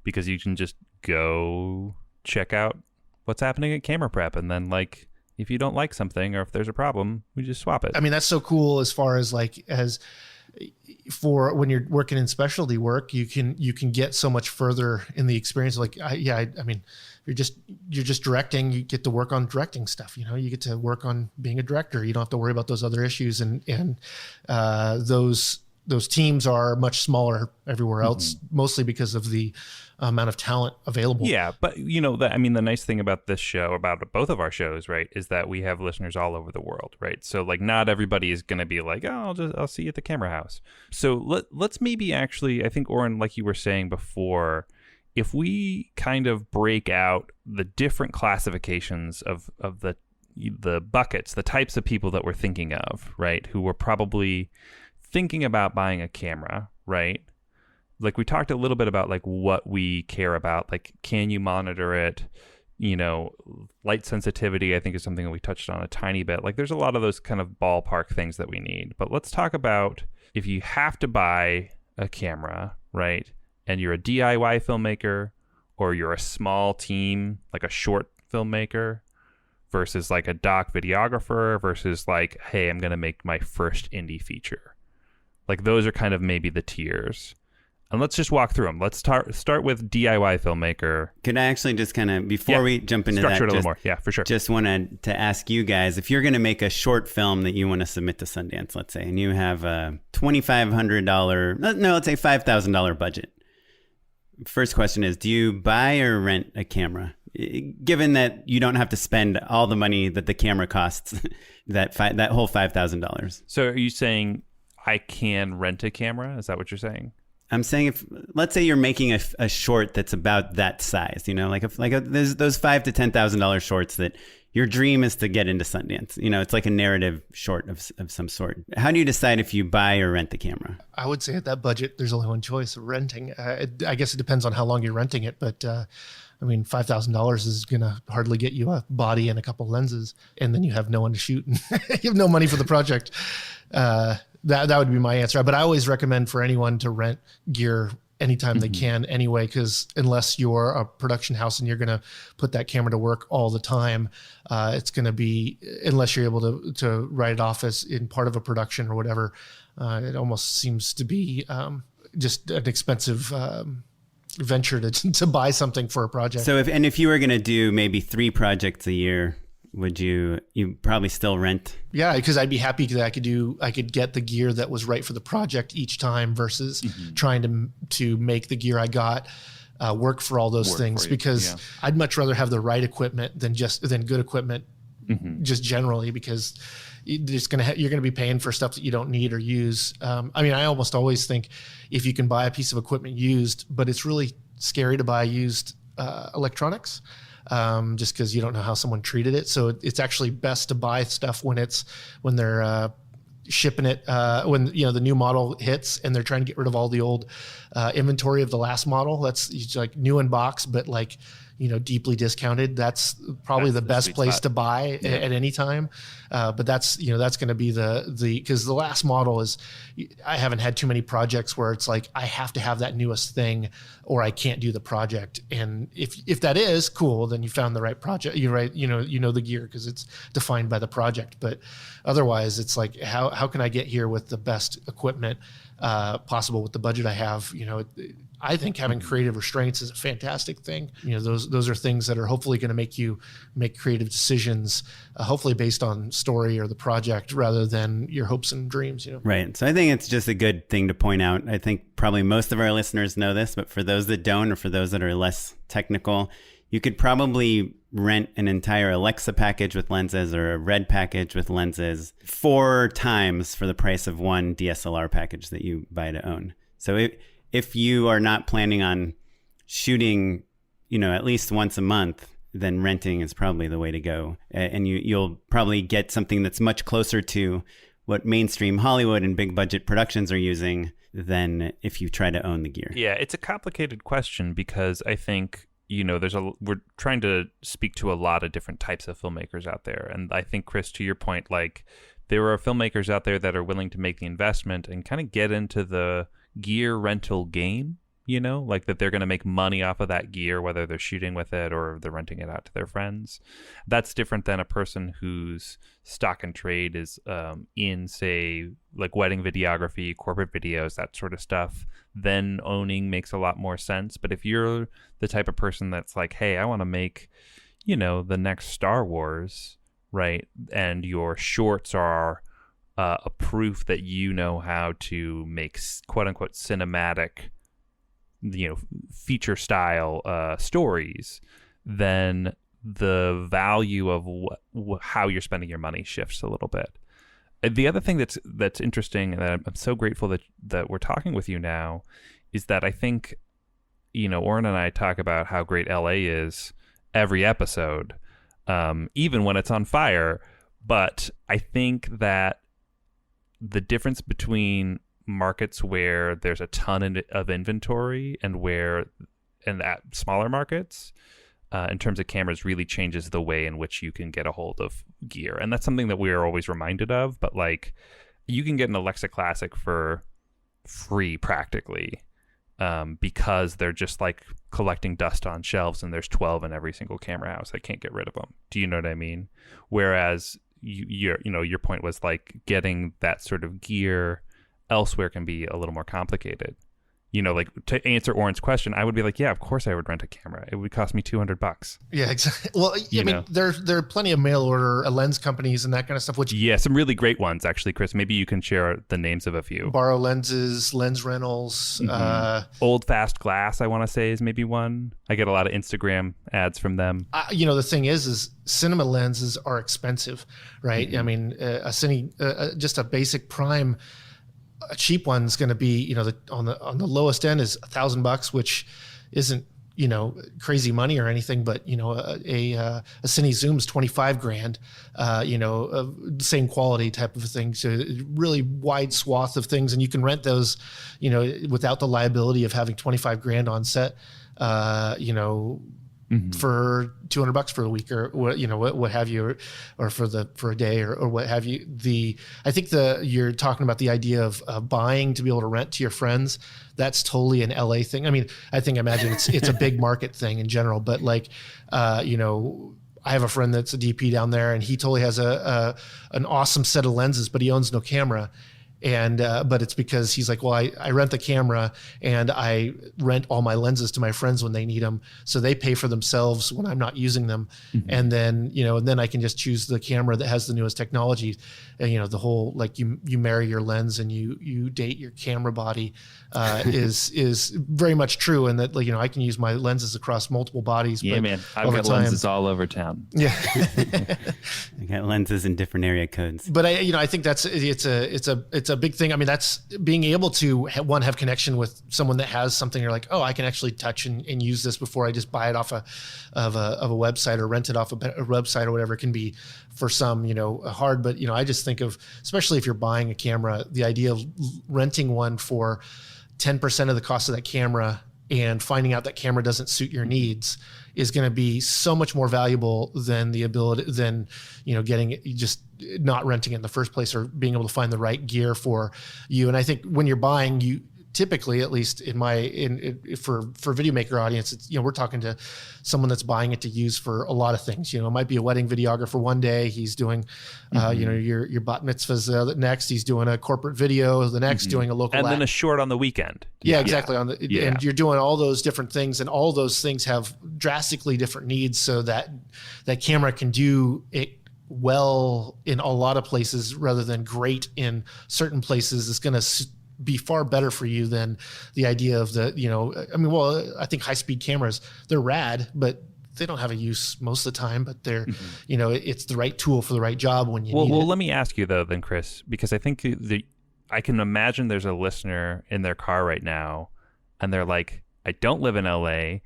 Because you can just go check out what's happening at camera prep, and then, like, if you don't like something or if there's a problem, we just swap it. I mean, that's so cool as far as for when you're working in specialty work, you can get so much further in the experience. Like, I mean, you're just directing, you get to work on directing stuff, you get to work on being a director. You don't have to worry about those other issues. And those teams are much smaller everywhere else, mostly because of the amount of talent available. Yeah, but the nice thing about this show, about both of our shows, right, is that we have listeners all over the world, right? So, like, not everybody is going to be like, oh, I'll see you at the camera house. So let's maybe actually, I think, Oren, like you were saying before, if we kind of break out the different classifications of the buckets, the types of people that we're thinking of, right, who were probably thinking about buying a camera, right? Like, we talked a little bit about, like, what we care about, like, can you monitor it? light sensitivity, I think, is something that we touched on a tiny bit. Like, there's a lot of those kind of ballpark things that we need. But let's talk about if you have to buy a camera, right? And you're a DIY filmmaker, or you're a small team, like a short filmmaker, versus like a doc videographer, versus like, hey, I'm going to make my first indie feature. Like, those are kind of maybe the tiers. And let's just walk through them. Let's start with DIY filmmaker. Could I actually just kind of, before we jump into structure that, it a little more. Yeah, for sure. Just wanted to ask you guys, if you're going to make a short film that you want to submit to Sundance, let's say, and you have a $2,500, no, let's say $5,000 budget. First question is, do you buy or rent a camera? Given that you don't have to spend all the money that the camera costs, that whole $5,000. So are you saying I can rent a camera? Is that what you're saying? I'm saying, let's say you're making a short that's about that size, there's those $5,000 to $10,000 shorts that your dream is to get into Sundance. It's like a narrative short of some sort. How do you decide if you buy or rent the camera? I would say at that budget, there's only one choice of renting. I guess it depends on how long you're renting it, but $5,000 is going to hardly get you a body and a couple lenses, and then you have no one to shoot and you have no money for the project. That would be my answer. But I always recommend for anyone to rent gear anytime they can anyway, because unless you're a production house and you're going to put that camera to work all the time, it's going to be, unless you're able to write it off as in part of a production or whatever, it almost seems to be just an expensive venture to buy something for a project. So if you were going to do maybe 3 projects a year, would you probably still rent? Yeah, because I'd be happy that I could get the gear that was right for the project each time versus trying to make the gear I got work for all those things, because I'd much rather have the right equipment than good equipment just generally, because you're going to be paying for stuff that you don't need or use. I almost always think if you can buy a piece of equipment used, but it's really scary to buy used electronics. Just because you don't know how someone treated it. So it's actually best to buy stuff when they're shipping it, when the new model hits and they're trying to get rid of all the old inventory of the last model. That's like new in box, but deeply discounted. That's probably the best place spot to buy at any time. But that's going to be because the last model is, I haven't had too many projects where it's like, I have to have that newest thing or I can't do the project. And if that is cool, then you found the right project. You're right. The gear because it's defined by the project, but otherwise it's like, how can I get here with the best equipment possible with the budget I have? I think having creative restraints is a fantastic thing. Those are things that are hopefully going to make you make creative decisions, hopefully based on story or the project rather than your hopes and dreams. Right. So I think it's just a good thing to point out. I think probably most of our listeners know this, but for those that don't, or for those that are less technical, you could probably rent an entire Alexa package with lenses or a Red package with lenses 4 times for the price of one DSLR package that you buy to own. So if you are not planning on shooting, at least once a month, then renting is probably the way to go. And you'll probably get something that's much closer to what mainstream Hollywood and big budget productions are using than if you try to own the gear. Yeah, it's a complicated question because I think, we're trying to speak to a lot of different types of filmmakers out there. And I think, Chris, to your point, there are filmmakers out there that are willing to make the investment and kind of get into the gear rental game, that they're going to make money off of that gear, whether they're shooting with it or they're renting it out to their friends. That's different than a person whose stock and trade is in, say, like wedding videography, corporate videos, that sort of stuff. Then owning makes a lot more sense. But if you're the type of person that's like, hey, I want to make, the next Star Wars, right? And your shorts are a proof that you know how to make quote unquote cinematic, feature style stories, then the value of how you're spending your money shifts a little bit. The other thing that's interesting, and I'm so grateful that we're talking with you now, is that I think, Oren and I talk about how great LA is every episode, even when it's on fire. But I think that the difference between markets where there's a ton of inventory and at smaller markets, in terms of cameras really changes the way in which you can get a hold of gear. And that's something that we are always reminded of. But like, you can get an Alexa Classic for free practically, because they're just like collecting dust on shelves, and there's 12 in every single camera house. They can't get rid of them. Do you know what I mean? Whereas your point was like getting that sort of gear elsewhere can be a little more complicated. Like to answer Oren's question, I would be like, yeah, of course I would rent a camera. It would cost me $200. Yeah, exactly. Well, I mean, there are plenty of mail order lens companies and that kind of stuff. Which some really great ones, actually, Chris. Maybe you can share the names of a few. Borrow Lenses, Lens Rentals. Old Fast Glass, I want to say, is maybe one. I get a lot of Instagram ads from them. The thing is cinema lenses are expensive, right? I mean, just a basic prime. A cheap one's going to be, on the lowest end is $1,000, which isn't, crazy money or anything, but a Cine Zoom's 25 grand, same quality type of thing. So really wide swath of things, and you can rent those, without the liability of having 25 grand on set, for $200 for a week, or what have you, or for a day, or what have you. I think you're talking about the idea of buying to be able to rent to your friends. That's totally an LA thing. I mean, I imagine it's a big market thing in general, but like, I have a friend that's a DP down there, and he totally has an awesome set of lenses, but he owns no camera. And but it's because he's like, well, I rent the camera and I rent all my lenses to my friends when they need them, so they pay for themselves when I'm not using them. And then and then I can just choose the camera that has the newest technology. And the whole, like, you marry your lens and you date your camera body is very much true, and that, like, I can use my lenses across multiple bodies. Yeah, man, I've got lenses all over town. Yeah, I got lenses in different area codes. But I think it's a big thing. I mean, that's being able to have connection with someone that has something. You're like, oh, I can actually touch and use this before I just buy it off of a website or rent it off a website or whatever. It can be for some, hard. But I just think of, especially if you're buying a camera, the idea of renting one for 10% of the cost of that camera and finding out that camera doesn't suit your needs is going to be so much more valuable than getting it, just not renting it in the first place, or being able to find the right gear for you. And I think when you're buying, you typically, at least for Videomaker audience, it's, we're talking to someone that's buying it to use for a lot of things. It might be a wedding videographer one day, he's doing, your bat mitzvahs the next, he's doing a corporate video the next, doing a local, and then a short on the weekend. Yeah, exactly. And you're doing all those different things, and all those things have drastically different needs, so that camera can do it well in a lot of places rather than great in certain places. It's going to be far better for you than the idea of I think high-speed cameras, they're rad, but they don't have a use most of the time, but they're, it's the right tool for the right job when you need it. Well, let me ask you though then, Chris, because I think I can imagine there's a listener in their car right now, and they're like, I don't live in LA.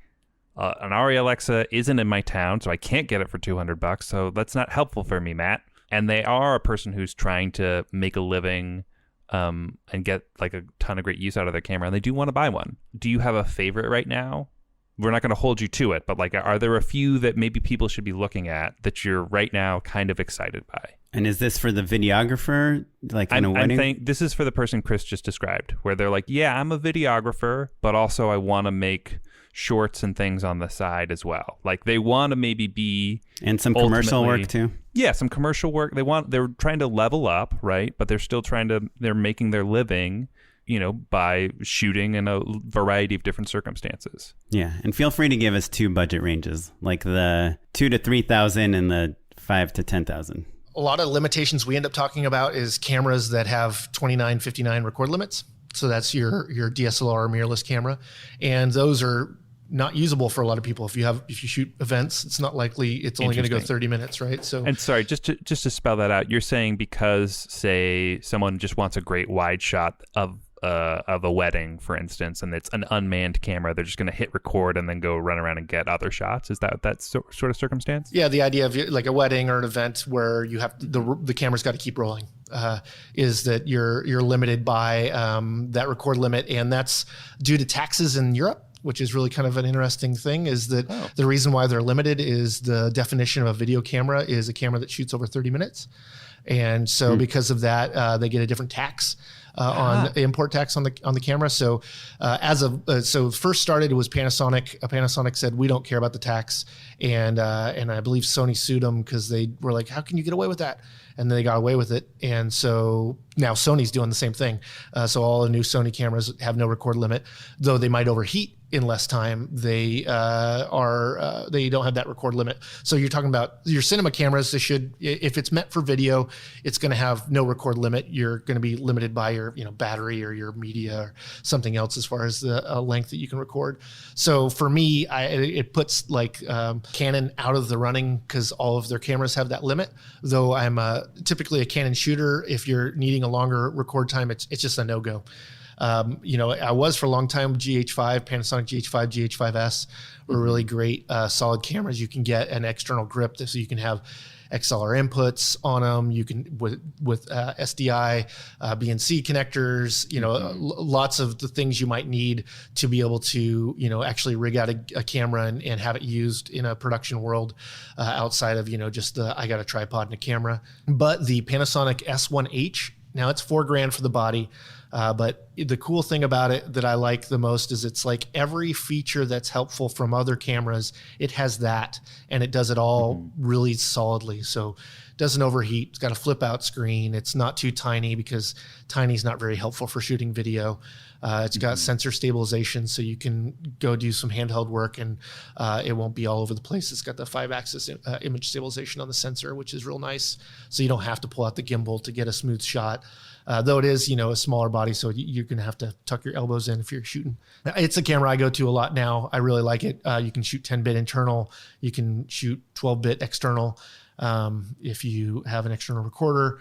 An ARRI Alexa isn't in my town, so I can't get it for $200. So that's not helpful for me, Matt. And they are a person who's trying to make a living and get like a ton of great use out of their camera, and they do want to buy one. Do you have a favorite right now? We're not going to hold you to it, but like, are there a few that maybe people should be looking at that you're right now kind of excited by? And is this for the videographer, like in a wedding? This is for the person Chris just described, where they're like, yeah, I'm a videographer, but also I want to make shorts and things on the side as well. Like, they want to maybe be, and some commercial work too. Yeah, some commercial work. They're trying to level up, right? But they're still they're making their living, by shooting in a variety of different circumstances. Yeah, and feel free to give us two budget ranges, like the $2,000 to $3,000 and the $5,000 to $10,000. A lot of limitations we end up talking about is cameras that have 29, 59 record limits. So that's your DSLR or mirrorless camera, and those are not usable for a lot of people. If you shoot events, it's not likely it's only going to go 30 minutes, right? So, and sorry, just to spell that out, you're saying because, say, someone just wants a great wide shot of a wedding, for instance, and it's an unmanned camera, they're just going to hit record and then go run around and get other shots. Is that sort of circumstance? Yeah, the idea of like a wedding or an event where you have the camera's got to keep rolling, is that you're limited by that record limit, and that's due to taxes in Europe. which is really kind of an interesting thing, is that the reason why they're limited is the definition of a video camera is a camera that shoots over 30 minutes. And so because of that, they get a different tax on import tax on the camera. So so first started, it was Panasonic. Panasonic said, we don't care about the tax. And I believe Sony sued them because they were like, how can you get away with that? And then they got away with it. And so now Sony's doing the same thing. So all the new Sony cameras have no record limit, though they might overheat in less time. They don't have that record limit. So you're talking about your cinema cameras. They should, if it's meant for video, it's going to have no record limit. You're going to be limited by your battery or your media or something else as far as the length that you can record. So for me, it puts like Canon out of the running because all of their cameras have that limit. Though I'm typically a Canon shooter, if you're needing a longer record time, it's just a no-go. I was for a long time GH5, Panasonic GH5, GH5S were really great, solid cameras. You can get an external grip so you can have XLR inputs on them. You can with SDI, BNC connectors, lots of the things you might need to be able to, actually rig out a camera and have it used in a production world outside of, just I got a tripod and a camera. But the Panasonic S1H, now it's $4,000 for the body. But the cool thing about it that I like the most is it's like every feature that's helpful from other cameras, it has that, and it does it all really solidly. So it doesn't overheat. It's got a flip out screen. It's not too tiny because tiny is not very helpful for shooting video. It's got sensor stabilization, so you can go do some handheld work and it won't be all over the place. It's got the 5-axis image stabilization on the sensor, which is real nice. So you don't have to pull out the gimbal to get a smooth shot. Though it is, a smaller body, so you're going to have to tuck your elbows in if you're shooting. It's a camera I go to a lot now. I really like it. You can shoot 10-bit internal. You can shoot 12-bit external if you have an external recorder.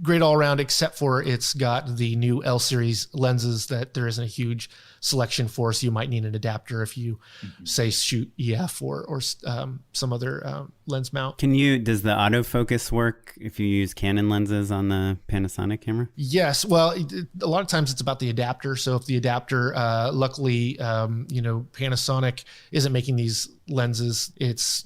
Great all around, except for it's got the new L series lenses that there isn't a huge selection for. So you might need an adapter if you say shoot EF or some other lens mount. Does the autofocus work if you use Canon lenses on the Panasonic camera? Yes. Well, a lot of times it's about the adapter. So if the adapter, luckily, Panasonic isn't making these lenses, it's,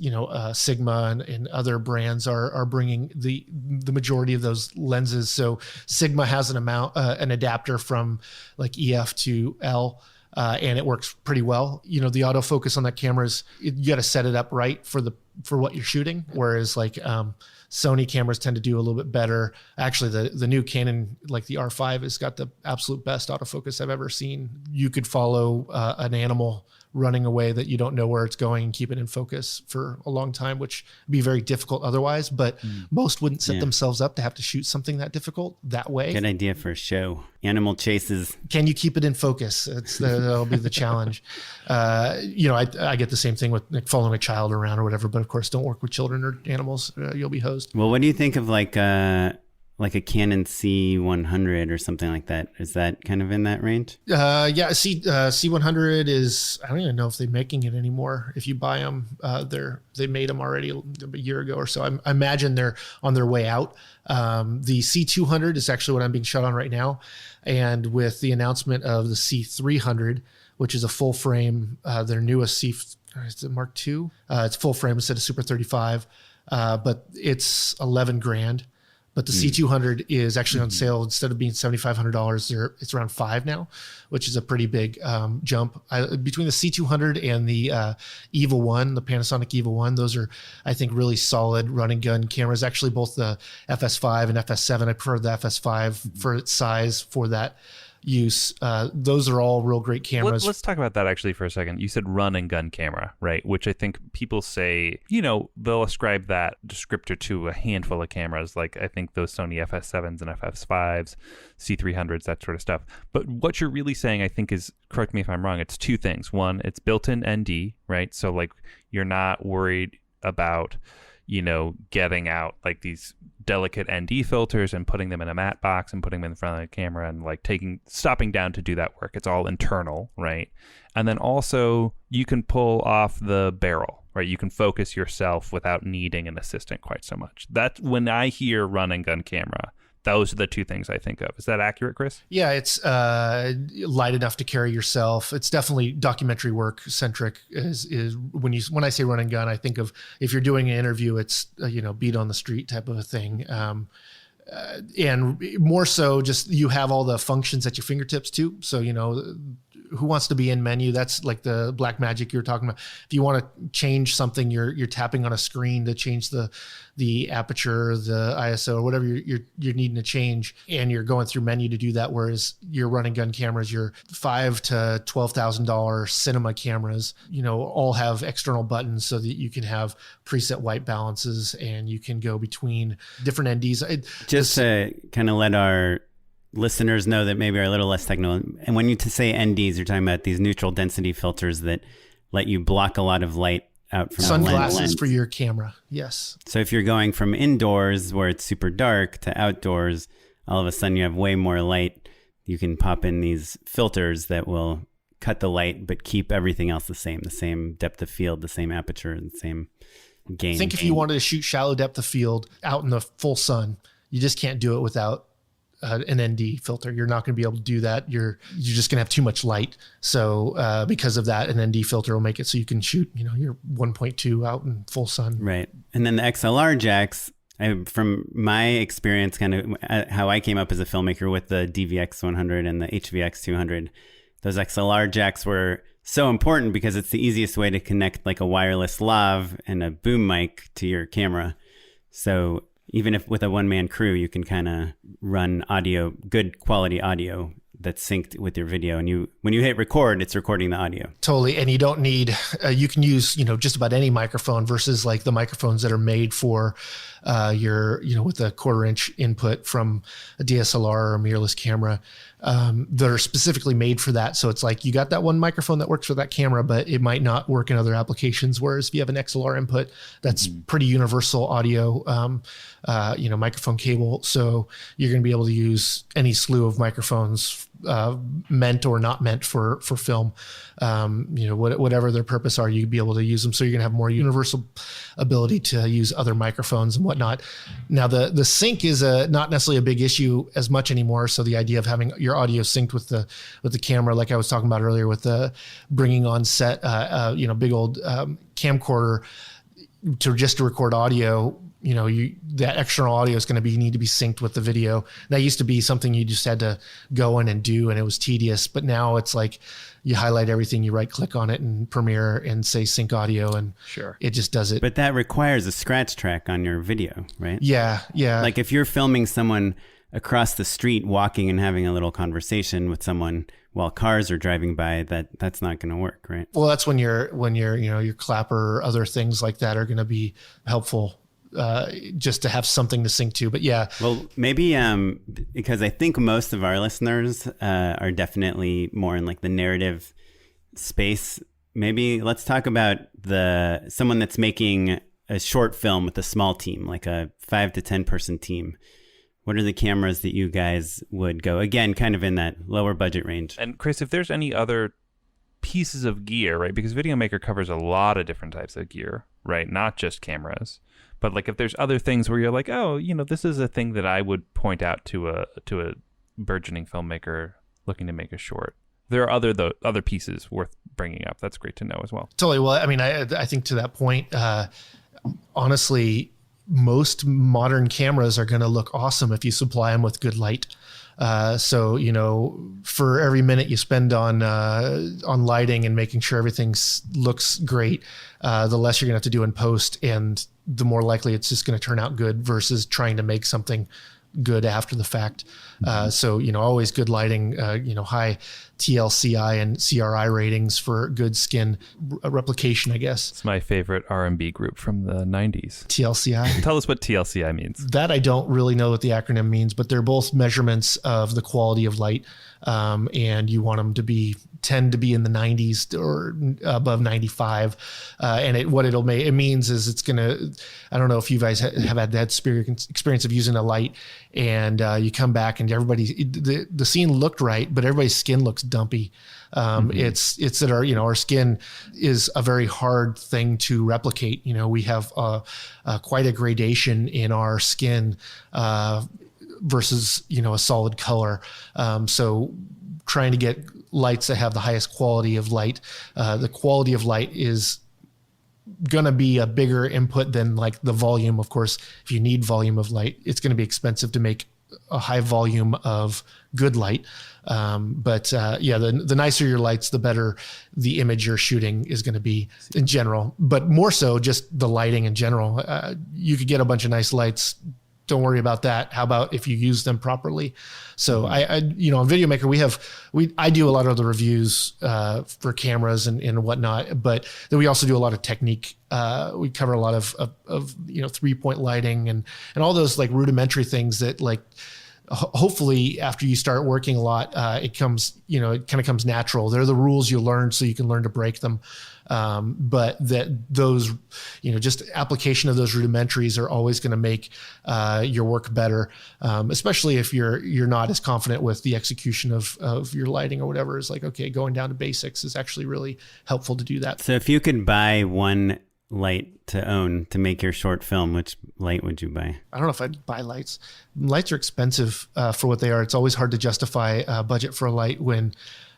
Sigma and other brands are bringing the majority of those lenses. So Sigma has an adapter from like EF to L. And it works pretty well. The autofocus on that camera you got to set it up right for what you're shooting. Whereas like Sony cameras tend to do a little bit better. Actually, the new Canon, like the R5, has got the absolute best autofocus I've ever seen. You could follow an animal running away that you don't know where it's going and keep it in focus for a long time, which would be very difficult otherwise. But most wouldn't set themselves up to have to shoot something that difficult that way. Good idea for a show. Animal chases. Can you keep it in focus? That'll be the challenge. I get the same thing with like following a child around or whatever, but of course don't work with children or animals. You'll be hosed. Well, what do you think of like a Canon C100 or something like that? Is that kind of in that range? C100 is, I don't even know if they're making it anymore. If you buy them, they made them already a year ago or so. I imagine they're on their way out. The C200 is actually what I'm being shot on right now. And with the announcement of the C300, which is a full frame, their newest is it Mark II? It's full frame instead of Super 35, but it's $11,000. But the C200 is actually on sale. Instead of being $7,500, it's around $5,000 now, which is a pretty big jump. Between the C200 and the EVA 1, the Panasonic EVA 1, those are, I think, really solid run and gun cameras. Actually, both the FS5 and FS7, I prefer the FS5 for its size for that use. Those are all real great cameras. Let's talk about that actually for a second. You said run and gun camera, right? Which I think people say, they'll ascribe that descriptor to a handful of cameras. Like I think those Sony FS7s and FS5s, C300s, that sort of stuff. But what you're really saying, I think, is, correct me if I'm wrong, it's two things. One, it's built-in ND, right? So like you're not worried about, getting out like these delicate ND filters and putting them in a matte box and putting them in front of the camera and like stopping down to do that work. It's all internal, right? And then also you can pull off the barrel, right? You can focus yourself without needing an assistant quite so much. That's when I hear run and gun camera, those are the two things I think of. Is that accurate, Chris? Yeah, it's light enough to carry yourself. It's definitely documentary work centric. Is when I say run and gun, I think of if you're doing an interview, it's beat on the street type of a thing. And more so, just you have all the functions at your fingertips too. So who wants to be in menu? That's like the black magic you were talking about. If you want to change something, you're tapping on a screen to change the aperture, the ISO, or whatever you're needing to change, and you're going through menu to do that. Whereas your run and gun cameras, your $5,000 to $12,000 cinema cameras, all have external buttons so that you can have preset white balances and you can go between different NDs. Just to kind of let our listeners know that maybe are a little less technical. And when you say NDs, you're talking about these neutral density filters that let you block a lot of light out from sunglasses the lens. For your camera. Yes. So if you're going from indoors where it's super dark to outdoors, all of a sudden you have way more light. You can pop in these filters that will cut the light, but keep everything else the same depth of field, the same aperture, the same gain. I think if you wanted to shoot shallow depth of field out in the full sun, you just can't do it without an ND filter. You're not going to be able to do that. You're just going to have too much light. So because of that, an ND filter will make it so you can shoot, your 1.2 out in full sun. Right. And then the XLR jacks, from my experience, kind of how I came up as a filmmaker with the DVX 100 and the HVX 200, those XLR jacks were so important because it's the easiest way to connect like a wireless lav and a boom mic to your camera. So even if with a one-man crew, you can kind of run audio, good quality audio that's synced with your video. And when you hit record, it's recording the audio. Totally. And you don't need, you can use, just about any microphone versus like the microphones that are made for your, with a 1/4-inch input from a DSLR or a mirrorless camera that are specifically made for that. So it's like you got that one microphone that works for that camera, but it might not work in other applications. Whereas if you have an XLR input, that's pretty universal audio, microphone cable. So you're going to be able to use any slew of microphones meant or not meant for film, whatever their purpose are, you'd be able to use them. So you're gonna have more universal ability to use other microphones and whatnot. Now the sync is not necessarily a big issue as much anymore. So the idea of having your audio synced with the camera, like I was talking about earlier, with the bringing on set, big old camcorder to record audio. That external audio is going to need to be synced with the video. That used to be something you just had to go in and do, and it was tedious. But now it's like you highlight everything, you right click on it in Premiere and say sync audio, and it just does it. But that requires a scratch track on your video, right? Yeah. Like if you're filming someone across the street walking and having a little conversation with someone while cars are driving by, that's not going to work, right? Well, that's when your clapper or other things like that are going to be helpful. Just to have something to sync to. But yeah. Well, maybe because I think most of our listeners are definitely more in like the narrative space. Maybe let's talk about someone that's making a short film with a small team, like a 5 to 10 person team. What are the cameras that you guys would go, again, kind of in that lower budget range? And Chris, if there's any other pieces of gear, right? Because Videomaker covers a lot of different types of gear, right? Not just cameras. But like if there's other things where you're like, oh, this is a thing that I would point out to a burgeoning filmmaker looking to make a short. There are other pieces worth bringing up. That's great to know as well. Totally. Well, I mean, I think to that point, honestly, most modern cameras are going to look awesome if you supply them with good light. So, for every minute you spend on lighting and making sure everything looks great, the less you're going to have to do in post, and the more likely it's just going to turn out good versus trying to make something good after the fact. So, always good lighting, high TLCI and CRI ratings for good skin replication, I guess. It's my favorite R&B group from the 90s. TLCI. Tell us what TLCI means. That I don't really know what the acronym means, but they're both measurements of the quality of light. And you want them to tend to be in the 90s or above 95. And it means is it's going to, I don't know if you guys have had that experience of using a light and you come back and the scene looked right, but everybody's skin looks dumpy. It's that our skin is a very hard thing to replicate. We have quite a gradation in our skin, versus, a solid color. So trying to get lights that have the highest quality of light. The quality of light is going to be a bigger input than like the volume. Of course, if you need volume of light, it's going to be expensive to make a high volume of good light. The nicer your lights, the better the image you're shooting is going to be in general, but more so just the lighting in general. You could get a bunch of nice lights. Don't worry about that. How about if you use them properly? So on Videomaker, I do a lot of the reviews for cameras and whatnot, but then we also do a lot of technique. We cover a lot of 3-point lighting and all those like rudimentary things that like, hopefully after you start working a lot, it kind of comes natural. They're the rules you learn so you can learn to break them. But that those, just application of those rudimentaries are always going to make your work better, especially if you're not as confident with the execution of your lighting or whatever. It's like, okay, going down to basics is actually really helpful to do that. So if you could buy one light to own to make your short film, which light would you buy? I don't know if I'd buy lights. Lights are expensive for what they are. It's always hard to justify a budget for a light when,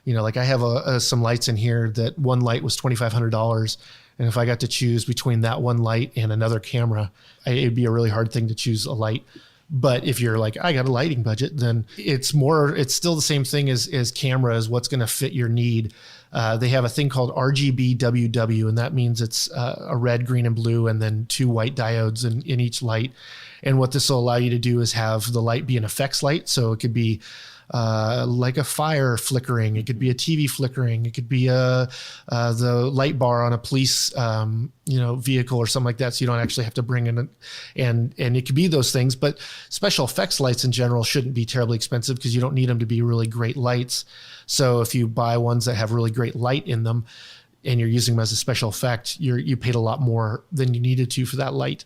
like I have some lights in here that one light was $2,500. And if I got to choose between that one light and another camera, it'd be a really hard thing to choose a light. But if you're like, I got a lighting budget, then it's still the same thing as cameras, what's going to fit your need. They have a thing called RGBWW, and that means it's a red, green, and blue, and then 2 white diodes in each light. And what this will allow you to do is have the light be an effects light. So it could be like a fire flickering. It could be a TV flickering. It could be the light bar on a police vehicle or something like that. So you don't actually have to bring in and it could be those things. But special effects lights in general shouldn't be terribly expensive because you don't need them to be really great lights. So if you buy ones that have really great light in them and you're using them as a special effect, you paid a lot more than you needed to for that light.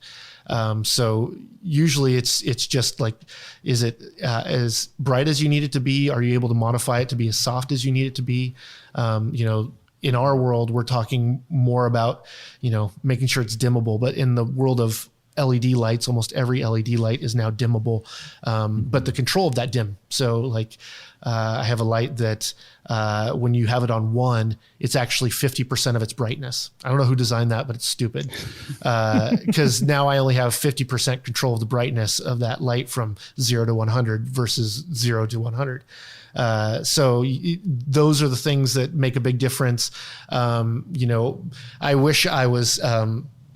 So usually it's just like, is it as bright as you need it to be? Are you able to modify it to be as soft as you need it to be? In our world, we're talking more about, making sure it's dimmable, but in the world of LED lights, almost every LED light is now dimmable, but the control of that dim. So like, I have a light that when you have it on 1, it's actually 50% of its brightness. I don't know who designed that, but it's stupid. Because now I only have 50% control of the brightness of that light from 0 to 100 versus 0 to 100. So those are the things that make a big difference. I wish I was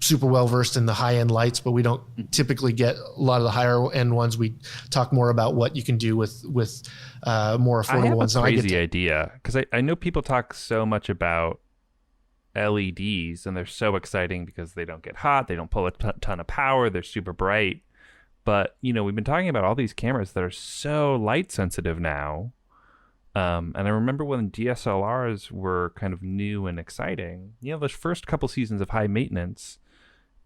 super well versed in the high end lights, but we don't typically get a lot of the higher end ones. We talk more about what you can do with more affordable ones. I have a crazy idea because I know people talk so much about LEDs and they're so exciting because they don't get hot, they don't pull a ton of power, they're super bright. But we've been talking about all these cameras that are so light sensitive now. And I remember when DSLRs were kind of new and exciting, those first couple seasons of high maintenance,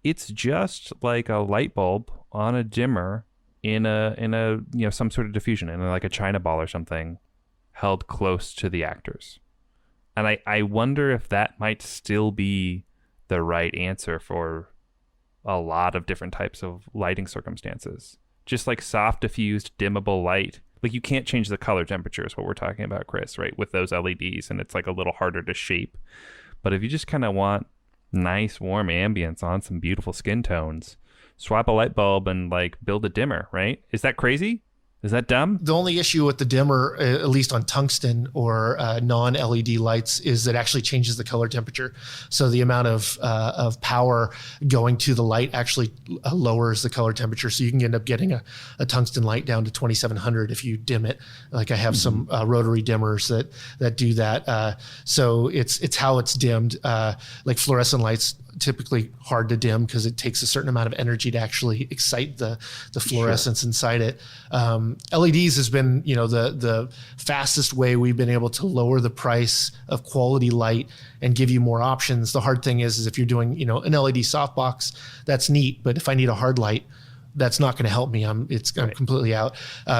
it's just like a light bulb on a dimmer in a some sort of diffusion, in like a China ball or something, held close to the actors. And I wonder if that might still be the right answer for a lot of different types of lighting circumstances. Just like soft, diffused, dimmable light. Like you can't change the color temperature is what we're talking about, Chris, right? With those LEDs, and it's like a little harder to shape. But if you just kind of want nice, warm ambience on some beautiful skin tones, swap a light bulb and like build a dimmer, right? Is that crazy? Is that dumb? The only issue with the dimmer, at least on tungsten or non-LED lights, is it actually changes the color temperature. So the amount of power going to the light actually lowers the color temperature. So you can end up getting a tungsten light down to 2700 if you dim it. Like I have some rotary dimmers that do that. So it's how it's dimmed. Like fluorescent lights, typically hard to dim because it takes a certain amount of energy to actually excite the fluorescence inside it. LEDs has been, the fastest way we've been able to lower the price of quality light and give you more options. The hard thing is if you're doing, an LED softbox, that's neat. But if I need a hard light, that's not going to help me. I'm completely out.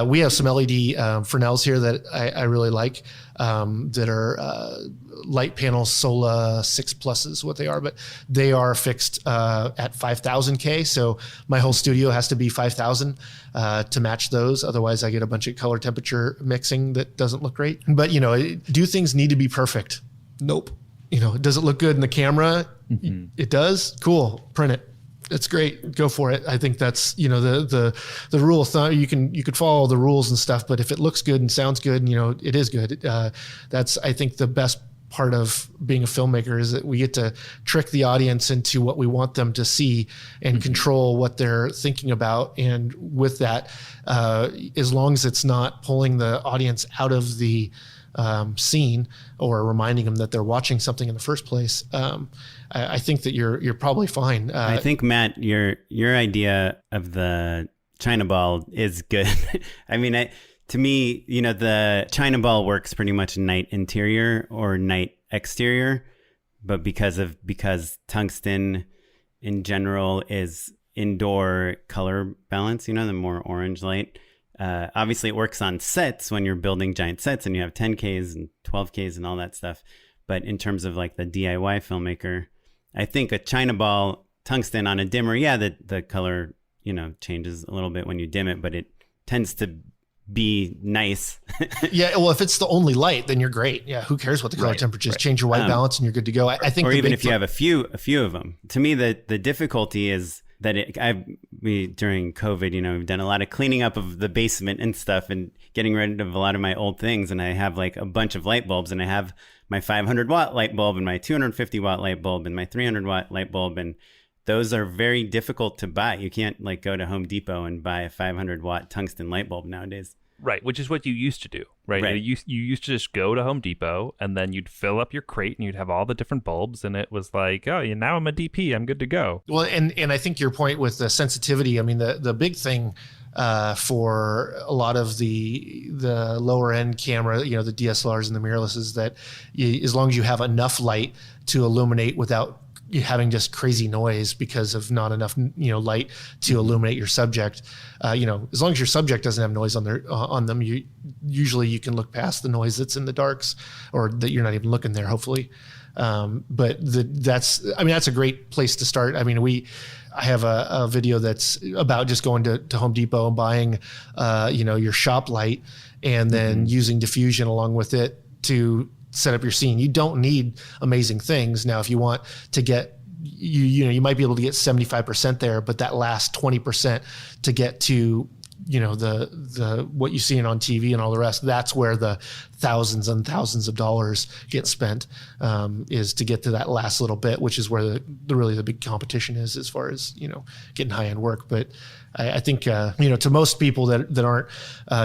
We have some LED Fresnels here that I really like, that are light panels, Sola 6 Plus is what they are, but they are fixed at 5000K. So my whole studio has to be 5000 to match those. Otherwise I get a bunch of color temperature mixing that doesn't look great. But do things need to be perfect? Nope. Does it look good in the camera? Mm-hmm. It does. Cool. Print it. It's great. Go for it. I think that's, the rule of thumb. You could follow the rules and stuff, but if it looks good and sounds good, it is good. That's, I think, the best part of being a filmmaker is that we get to trick the audience into what we want them to see and control what they're thinking about. And with that, as long as it's not pulling the audience out of the scene or reminding them that they're watching something in the first place, I think that you're probably fine. I think, Matt, your idea of the China ball is good. I mean, to me, the China ball works pretty much night interior or night exterior, but because tungsten in general is indoor color balance, the more orange light. Obviously, it works on sets when you're building giant sets and you have 10Ks and 12Ks and all that stuff. But in terms of like the DIY filmmaker, I think a China ball tungsten on a dimmer, the color, changes a little bit when you dim it, but it tends to be nice. Yeah, well, if it's the only light, then you're great. Yeah, who cares what the color temperature is? Change your white balance and you're good to go. I think, or even if you have a few of them. To me, the difficulty is that during COVID, we've done a lot of cleaning up of the basement and stuff and getting rid of a lot of my old things. And I have like a bunch of light bulbs, and I have my 500 watt light bulb and my 250 watt light bulb and my 300 watt light bulb. And those are very difficult to buy. You can't like go to Home Depot and buy a 500 watt tungsten light bulb nowadays. Right, which is what you used to do, right? You used to just go to Home Depot and then you'd fill up your crate and you'd have all the different bulbs, and it was like, oh, now I'm a DP, I'm good to go. Well, and I think your point with the sensitivity, I mean, the big thing for a lot of the lower end camera, the DSLRs and the mirrorless, is that as long as you have enough light to illuminate without having just crazy noise because of not enough light to illuminate your subject, as long as your subject doesn't have noise on them, you can look past the noise that's in the darks, or that you're not even looking there, hopefully. But that's a great place to start. I mean, I have a video that's about just going to Home Depot and buying your shop light, and then using diffusion along with it to set up your scene. You don't need amazing things. Now, if you want to get, you might be able to get 75% there, but that last 20% to get to, the what you see on TV and all the rest, that's where the thousands and thousands of dollars get spent, is to get to that last little bit, which is where the big competition is as far as, getting high end work. But I think, to most people that aren't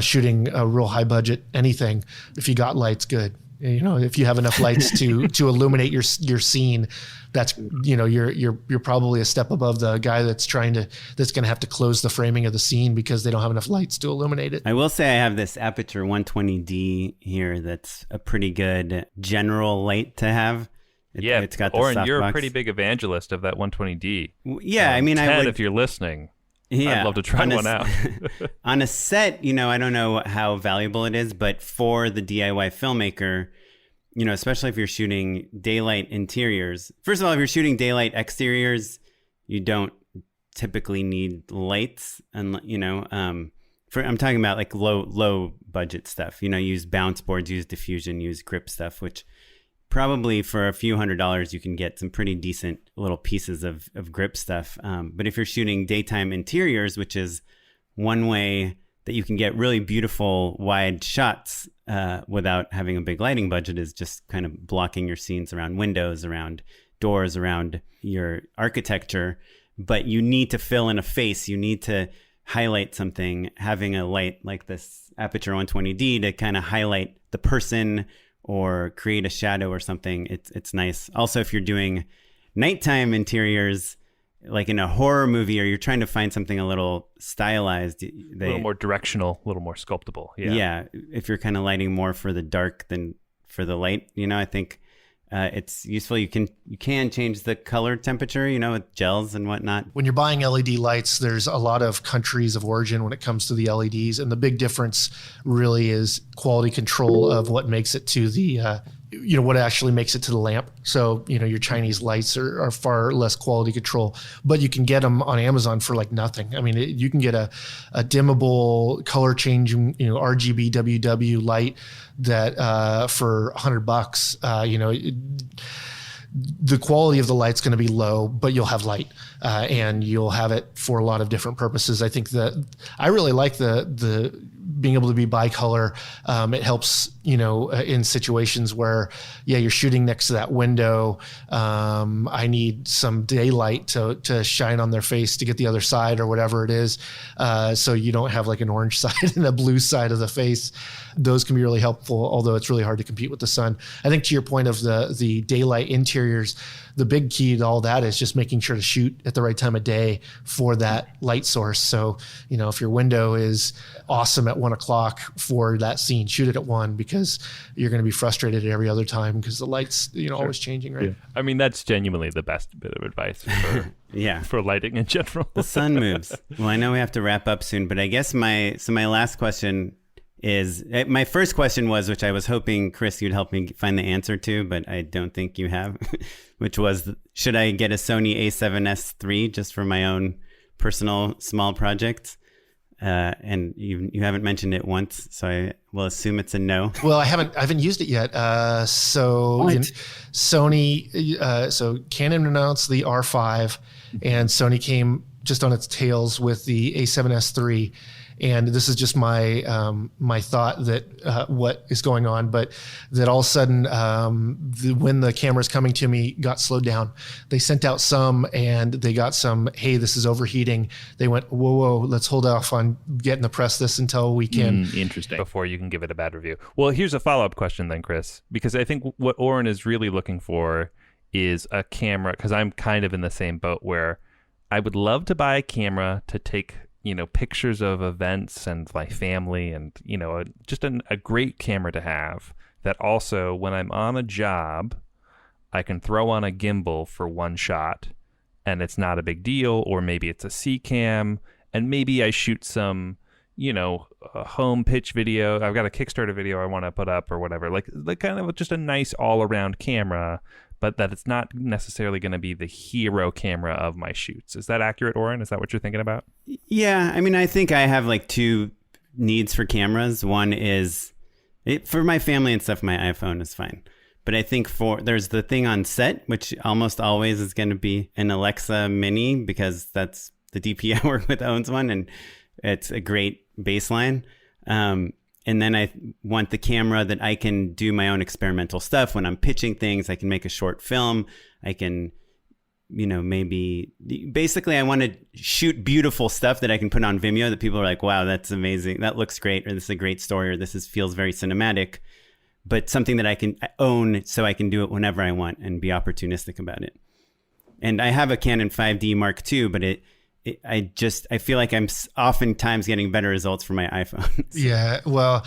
shooting a real high budget anything, if you got lights, good. If you have enough lights to illuminate your scene, that's, you're probably a step above the guy that's going to have to close the framing of the scene because they don't have enough lights to illuminate it. I will say I have this Aperture 120D here that's a pretty good general light to have. It's got the Oren, you're a pretty big evangelist of that 120D. Yeah, I mean, Ted, if you're listening, I'd love to try one out. On a set, I don't know how valuable it is, but for the DIY filmmaker, especially if you're shooting daylight interiors. First of all, if you're shooting daylight exteriors, you don't typically need lights, and I'm talking about like low budget stuff. Use bounce boards, use diffusion, use Crip stuff, which probably for a few $100s you can get some pretty decent little pieces of grip stuff. But if you're shooting daytime interiors, which is one way that you can get really beautiful wide shots without having a big lighting budget, is just kind of blocking your scenes around windows, around doors, around your architecture. But you need to fill in a face. You need to highlight something. Having a light like this Aperture 120D to kind of highlight the person or create a shadow or something, it's nice. Also, if you're doing nighttime interiors, like in a horror movie, or you're trying to find something a little stylized, a little more directional, a little more sculptable. Yeah. If you're kind of lighting more for the dark than for the light, I think it's useful. You can change the color temperature, with gels and whatnot. When you're buying LED lights, there's a lot of countries of origin when it comes to the LEDs. And the big difference really is quality control of what makes it to the, what actually makes it to the lamp. So, your Chinese lights are far less quality control, but you can get them on Amazon for like nothing. I mean, you can get a dimmable color changing, RGB WW light that for $100, the quality of the light's going to be low, but you'll have light, and you'll have it for a lot of different purposes. I think that I really like the being able to be bicolor. It helps, in situations where, you're shooting next to that window. I need some daylight to shine on their face to get the other side or whatever it is. So you don't have like an orange side and a blue side of the face. Those can be really helpful, although it's really hard to compete with the sun. I think to your point of the daylight interiors, the big key to all that is just making sure to shoot at the right time of day for that light source. So, if your window is awesome at 1 o'clock for that scene, shoot it at 1, because you're going to be frustrated at every other time because the light's, always changing, right? Yeah. I mean, that's genuinely the best bit of advice for, for lighting in general. The sun moves. Well, I know we have to wrap up soon, but I guess my last question is, my first question was, which I was hoping, Chris, you'd help me find the answer to, but I don't think you have, which was, should I get a Sony a7S III just for my own personal small projects? And you haven't mentioned it once, so I will assume it's a no. Well, I haven't used it yet. Sony, so Canon announced the R5, and Sony came just on its tails with the a7S III. And this is just my thought that what is going on, but that all of a sudden when the cameras coming to me got slowed down, they sent out some and they got some, hey, this is overheating. They went, whoa, let's hold off on getting the press this until we can. Interesting. Before you can give it a bad review. Well, here's a follow-up question then, Chris, because I think what Oren is really looking for is a camera, because I'm kind of in the same boat where I would love to buy a camera to take pictures of events and my family and, just a great camera to have that also, when I'm on a job, I can throw on a gimbal for one shot and it's not a big deal. Or maybe it's a C cam and maybe I shoot some, a home pitch video. I've got a Kickstarter video I want to put up or whatever, like kind of just a nice all around camera, but that it's not necessarily going to be the hero camera of my shoots. Is that accurate, Oren? Is that what you're thinking about? Yeah. I mean, I think I have like two needs for cameras. One is for my family and stuff, my iPhone is fine. But I think there's the thing on set, which almost always is going to be an Alexa Mini, because that's the DP I work with owns one, and it's a great baseline. And then I want the camera that I can do my own experimental stuff. When I'm pitching things, I can make a short film. I can, basically I want to shoot beautiful stuff that I can put on Vimeo that people are like, wow, that's amazing. That looks great. Or this is a great story. Or feels very cinematic, but something that I can own so I can do it whenever I want and be opportunistic about it. And I have a Canon 5D Mark II, but I feel like I'm oftentimes getting better results from my iPhone. Yeah, well,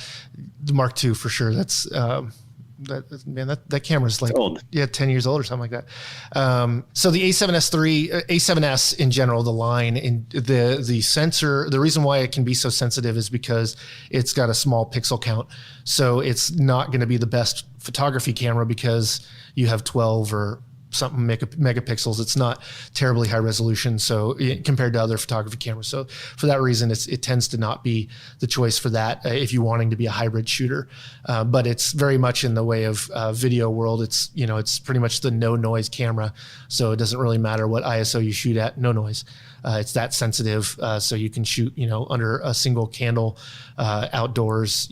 the Mark II for sure. That's that camera's like old. Yeah, 10 years old or something like that. So the A7S III, A7S in general, the line, and the sensor. The reason why it can be so sensitive is because it's got a small pixel count. So it's not going to be the best photography camera because you have 12 or something megapixels. It's not terribly high resolution, so compared to other photography cameras. So for that reason, it tends to not be the choice for that if you're wanting to be a hybrid shooter. But it's very much in the way of video world. It's pretty much the no noise camera, so it doesn't really matter what ISO you shoot at. No noise. It's that sensitive, so you can shoot under a single candle outdoors,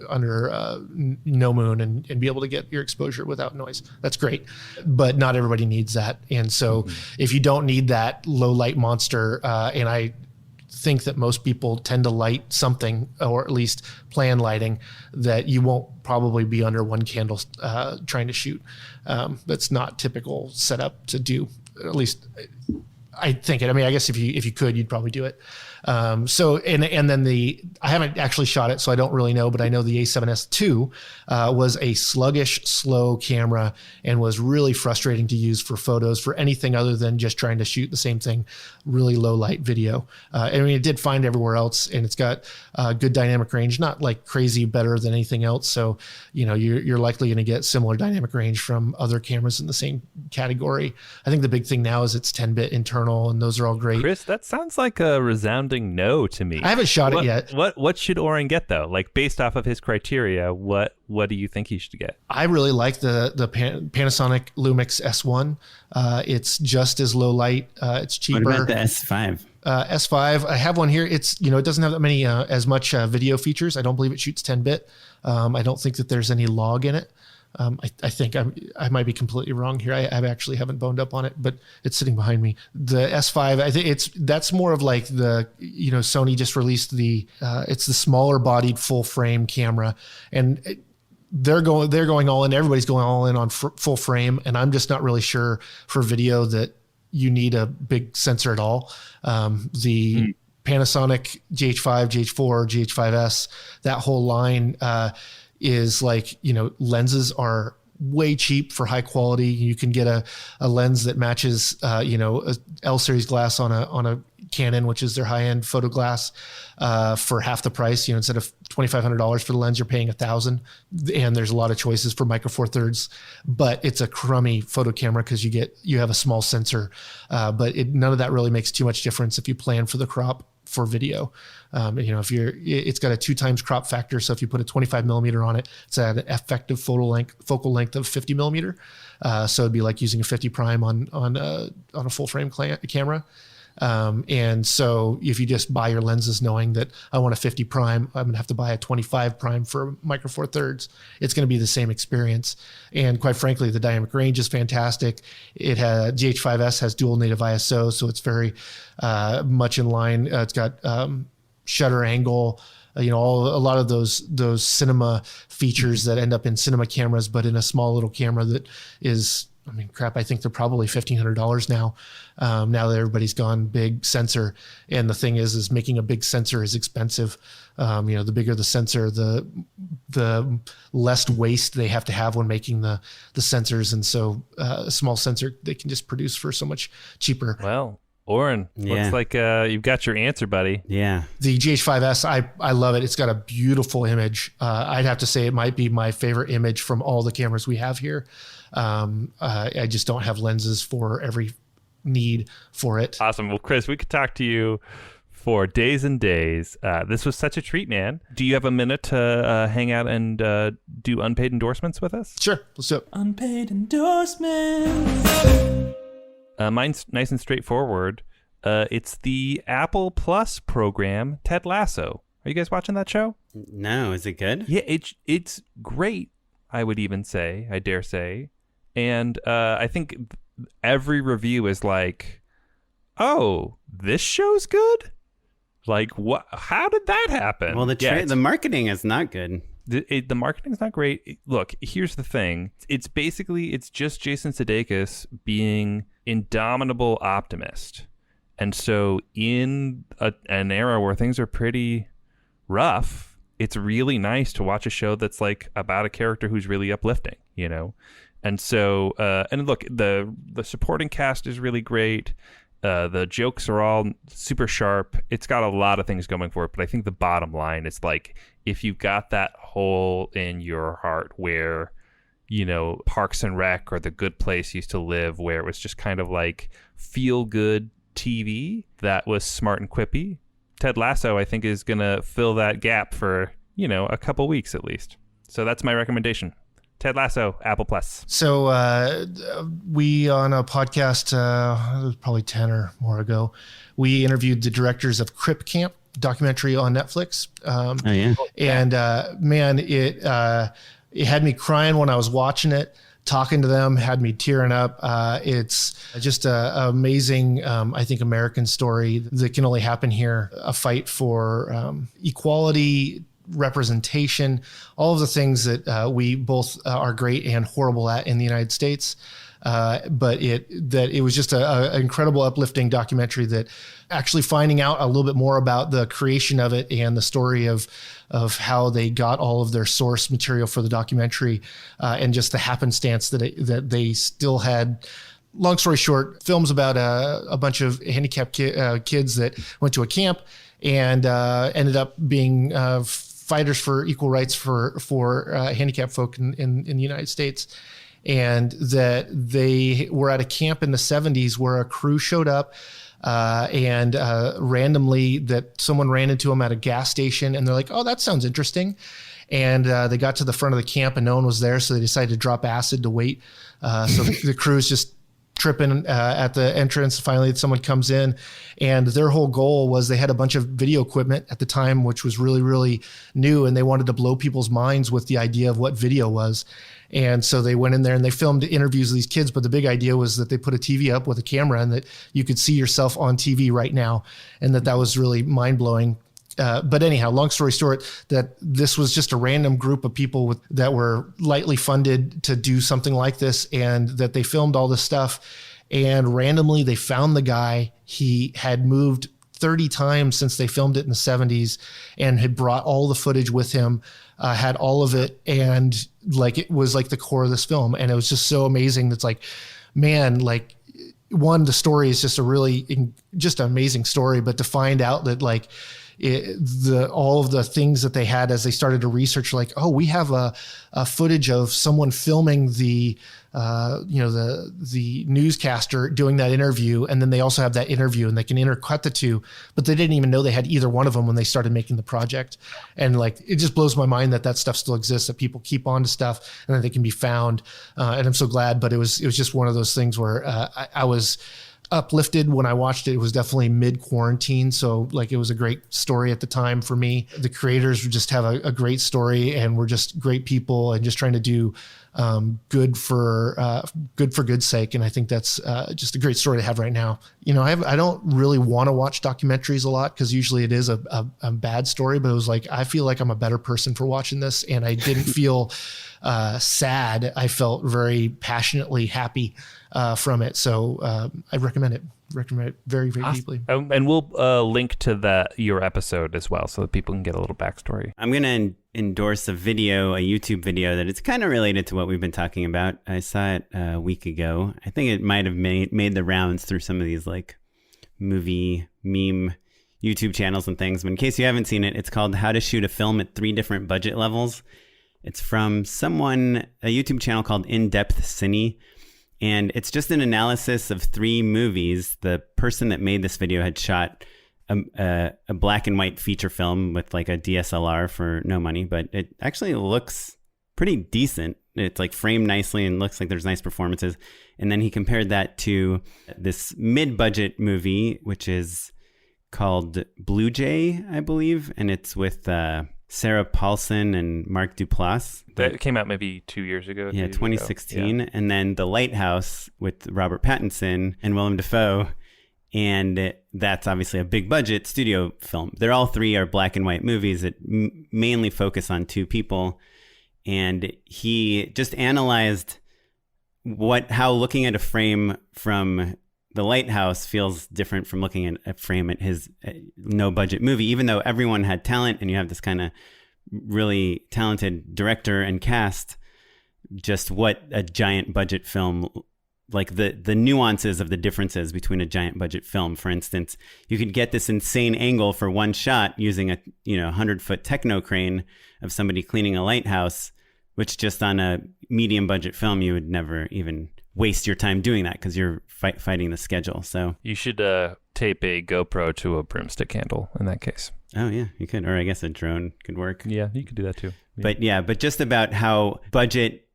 under no moon and be able to get your exposure without noise. That's great, but not everybody needs that. And so if you don't need that low light monster, and I think that most people tend to light something, or at least plan lighting, that you won't probably be under one candle trying to shoot. That's not typical setup to do, at least I think it. I mean, I guess if you could, you'd probably do it. So then I haven't actually shot it, so I don't really know, but I know the A7S II was a sluggish, slow camera and was really frustrating to use for photos, for anything other than just trying to shoot the same thing, really low light video. I mean, it did fine everywhere else, and it's got good dynamic range, not like crazy better than anything else. So, you're likely going to get similar dynamic range from other cameras in the same category. I think the big thing now is it's 10-bit internal, and those are all great. Chris, that sounds like a resounding no to me. I haven't shot it yet. What should Oren get though? Like based off of his criteria, what do you think he should get? I really like the Panasonic Lumix S1. It's just as low light. It's cheaper. What about the S5? S5. I have one here. It's it doesn't have that many as much video features. I don't believe it shoots 10-bit. I don't think that there's any log in it. I think I might be completely wrong here. I actually haven't boned up on it, but it's sitting behind me. The S5, I think that's more of like the, Sony just released it's the smaller bodied full frame camera, and they're going all in. Everybody's going all in on full frame, and I'm just not really sure for video that you need a big sensor at all. The Panasonic GH5, GH4, GH5S, that whole line, is like, lenses are way cheap for high quality. You can get a lens that matches, a L series glass on a Canon, which is their high end photo glass, for half the price. Instead of $2,500 for the lens, you're paying $1,000. And there's a lot of choices for micro four thirds, but it's a crummy photo camera because you have a small sensor. But none of that really makes too much difference if you plan for the crop for video. It's got a 2x crop factor. So if you put a 25 millimeter on it, it's at an effective focal length of 50 millimeter. So it'd be like using a 50 prime on a full frame camera. And so if you just buy your lenses knowing that I want a 50 prime, I'm gonna have to buy a 25 prime for micro four thirds. It's gonna be the same experience. And quite frankly, the dynamic range is fantastic. GH5S has dual native ISO, so it's very much in line. It's got shutter angle, a lot of those cinema features that end up in cinema cameras, but in a small little camera that is, I think they're probably $1,500 now. Now that everybody's gone big sensor, and the thing is making a big sensor is expensive. The bigger the sensor, the less waste they have to have when making the sensors, and so a small sensor they can just produce for so much cheaper. Well, Oren, looks like you've got your answer, buddy. Yeah. The GH5S, I love it. It's got a beautiful image. I'd have to say it might be my favorite image from all the cameras we have here. I just don't have lenses for every need for it. Awesome. Well, Chris, we could talk to you for days and days. This was such a treat, man. Do you have a minute to hang out and do unpaid endorsements with us? Sure. Let's do it. Unpaid endorsements. Mine's nice and straightforward. It's the Apple Plus program, Ted Lasso. Are you guys watching that show? No. Is it good? Yeah, it's great, I would even say, I dare say. And I think every review is like, oh, this show's good? Like, what? How did that happen? Well, the marketing is not good. The marketing's not great. Look, here's the thing. It's just Jason Sudeikis being indomitable optimist. And so in an era where things are pretty rough, it's really nice to watch a show that's like about a character who's really uplifting, And so, and look, the supporting cast is really great. The jokes are all super sharp. It's got a lot of things going for it, but I think the bottom line is like, if you've got that hole in your heart where, Parks and Rec or The Good Place used to live, where it was just kind of like feel good TV that was smart and quippy, Ted Lasso, I think, is going to fill that gap for, a couple weeks at least. So that's my recommendation. Ted Lasso, Apple Plus. So we, on a podcast, it was probably 10 or more ago, we interviewed the directors of Crip Camp, documentary on Netflix. Oh, yeah. And man, it had me crying when I was watching it. Talking to them had me tearing up. It's just an amazing, I think, American story that can only happen here. A fight for equality representation, all of the things that we both are great and horrible at in the United States. But it was just an incredible, uplifting documentary that actually finding out a little bit more about the creation of it and the story of how they got all of their source material for the documentary, and just the happenstance that they still had. Long story short, films about a bunch of handicapped kids that went to a camp and ended up being fighters for equal rights for handicapped folk in the United States. And that they were at a camp in the 70s where a crew showed up and randomly that someone ran into them at a gas station, and they're like, oh, that sounds interesting. And they got to the front of the camp and no one was there, so they decided to drop acid to wait. So the crew's just tripping at the entrance. Finally, someone comes in, and their whole goal was they had a bunch of video equipment at the time, which was really, really new, and they wanted to blow people's minds with the idea of what video was. And so they went in there and they filmed interviews of these kids. But the big idea was that they put a TV up with a camera and that you could see yourself on TV right now. And that was really mind blowing. But anyhow, long story short, that this was just a random group of people that were lightly funded to do something like this, and that they filmed all this stuff. And randomly they found the guy. He had moved 30 times since they filmed it in the 70s and had brought all the footage with him, had all of it. And like, it was like the core of this film. And it was just so amazing. That's like, man, like, one, the story is just just an amazing story, but to find out that like all of the things that they had as they started to research, like, oh, we have a footage of someone filming the newscaster doing that interview. And then they also have that interview and they can intercut the two, but they didn't even know they had either one of them when they started making the project. And like, it just blows my mind that stuff still exists, that people keep on to stuff and that they can be found. And I'm so glad, but it was just one of those things where I was uplifted when I watched it. It was definitely mid-quarantine, so like it was a great story at the time for me. The creators just have a great story, and we're just great people and just trying to do good for good's sake. And I think that's just a great story to have right now. You know, I don't really want to watch documentaries a lot because usually it is a bad story, but it was like, I feel like I'm a better person for watching this, and I didn't feel sad. I felt very passionately happy from it. So I recommend it very, very deeply. And we'll link to your episode as well so that people can get a little backstory. I'm going to endorse a YouTube video that it's kind of related to what we've been talking about. I saw it a week ago. I think it might have made the rounds through some of these like movie meme YouTube channels and things. But in case you haven't seen it, it's called How to Shoot a Film at 3 Different Budget Levels. It's from a YouTube channel called In Depth Cine. And it's just an analysis of 3 movies. The person that made this video had shot a black and white feature film with like a DSLR for no money, but it actually looks pretty decent. It's like framed nicely and looks like there's nice performances. And then he compared that to this mid-budget movie, which is called Blue Jay, I believe. And it's with Sarah Paulson and Mark Duplass. That came out maybe 2 years ago. Yeah, 2016. Yeah. And then The Lighthouse with Robert Pattinson and Willem Dafoe. And that's obviously a big budget studio film. They're all 3 are black and white movies that mainly focus on 2 people. And he just analyzed how looking at a frame from The Lighthouse feels different from looking at a frame at his no budget movie, even though everyone had talent and you have this kind of really talented director and cast. Just what a giant budget film, like the nuances of the differences between a giant budget film. For instance, you could get this insane angle for one shot using a 100-foot techno crane of somebody cleaning a lighthouse, which just on a medium budget film you would never even waste your time doing that because you're fighting the schedule. So you should tape a GoPro to a broomstick handle in that case. Oh yeah, you could, or I guess a drone could work. Yeah, you could do that too. Yeah. But just about how budget.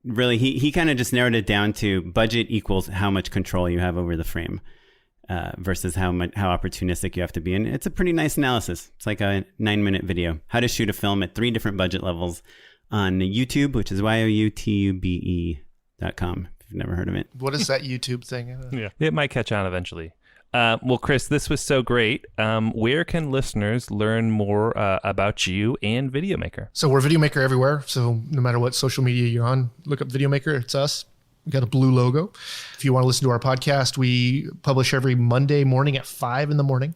Really, he kind of just narrowed it down to budget equals how much control you have over the frame versus how opportunistic you have to be. And it's a pretty nice analysis. It's like a 9-minute video. How to shoot a film at 3 different budget levels on YouTube, which is youtube.com. If you've never heard of it. What is that YouTube thing? Yeah, it might catch on eventually. Well, Chris, this was so great. Where can listeners learn more about you and Videomaker? So we're Videomaker everywhere. So no matter what social media you're on, look up Videomaker. It's us. We got a blue logo. If you want to listen to our podcast, we publish every Monday morning at 5 a.m.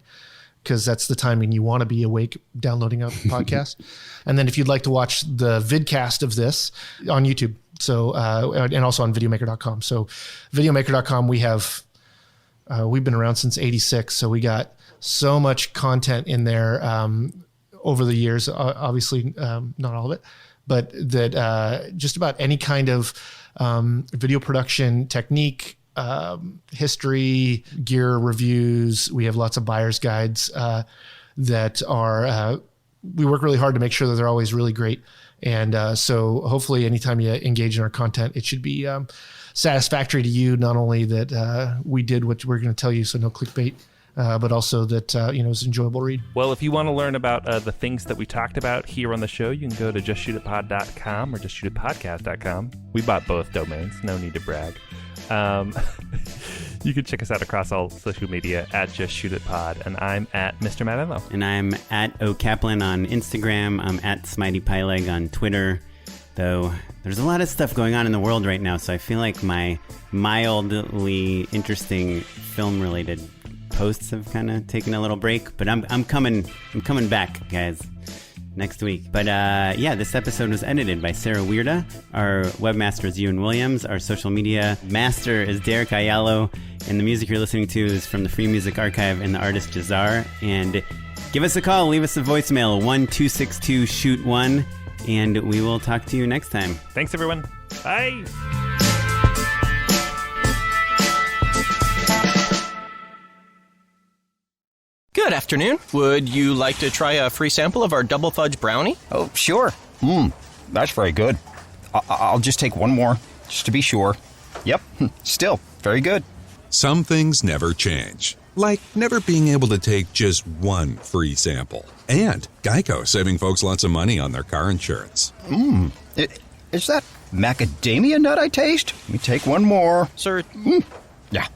because that's the timing you want to be awake downloading a podcast. And then if you'd like to watch the vidcast of this on YouTube, so and also on videomaker.com. So videomaker.com, we've been around since 86. So we got so much content in there over the years, obviously not all of it, but that just about any kind of video production technique, history, gear reviews. We have lots of buyer's guides that are, we work really hard to make sure that they're always really great. And so hopefully anytime you engage in our content, it should be satisfactory to you, not only that we did what we're going to tell you, so no clickbait, but also that it's an enjoyable read. Well, if you want to learn about the things that we talked about here on the show, you can go to justshootitpod.com or justshootitpodcast.com. We bought both domains. No need to brag. You can check us out across all social media at justshootitpod, and I'm at Mr. Matt Enlow. And I'm at O'Kaplan on Instagram. I'm at SmiteyPyleg on Twitter. Though there's a lot of stuff going on in the world right now, so I feel like my mildly interesting film-related posts have kind of taken a little break. But I'm coming back, guys, next week. But this episode was edited by Sarah Weirda. Our webmaster is Ewan Williams. Our social media master is Derek Ayalo. And the music you're listening to is from the Free Music Archive and the artist Jahzzar. And give us a call. Leave us a voicemail, 1-262-SHOOT-1. And we will talk to you next time. Thanks, everyone. Bye. Good afternoon. Would you like to try a free sample of our double fudge brownie? Oh, sure. That's very good. I'll just take one more, just to be sure. Yep, still very good. Some things never change, like never being able to take just one free sample. And Geico saving folks lots of money on their car insurance. Is that macadamia nut I taste? Let me take one more. Sir? Yeah,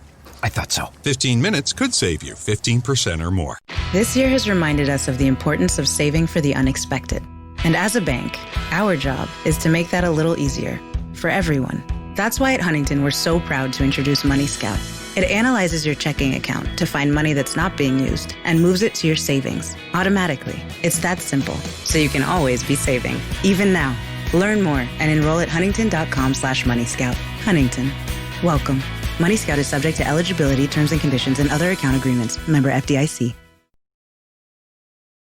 I thought so. 15 minutes could save you 15% or more. This year has reminded us of the importance of saving for the unexpected. And as a bank, our job is to make that a little easier for everyone. That's why at Huntington, we're so proud to introduce Money Scout. It analyzes your checking account to find money that's not being used and moves it to your savings automatically. It's that simple, so you can always be saving, even now. Learn more and enroll at huntington.com/moneyscout. Huntington. Welcome. Money Scout is subject to eligibility, terms and conditions, and other account agreements. Member FDIC.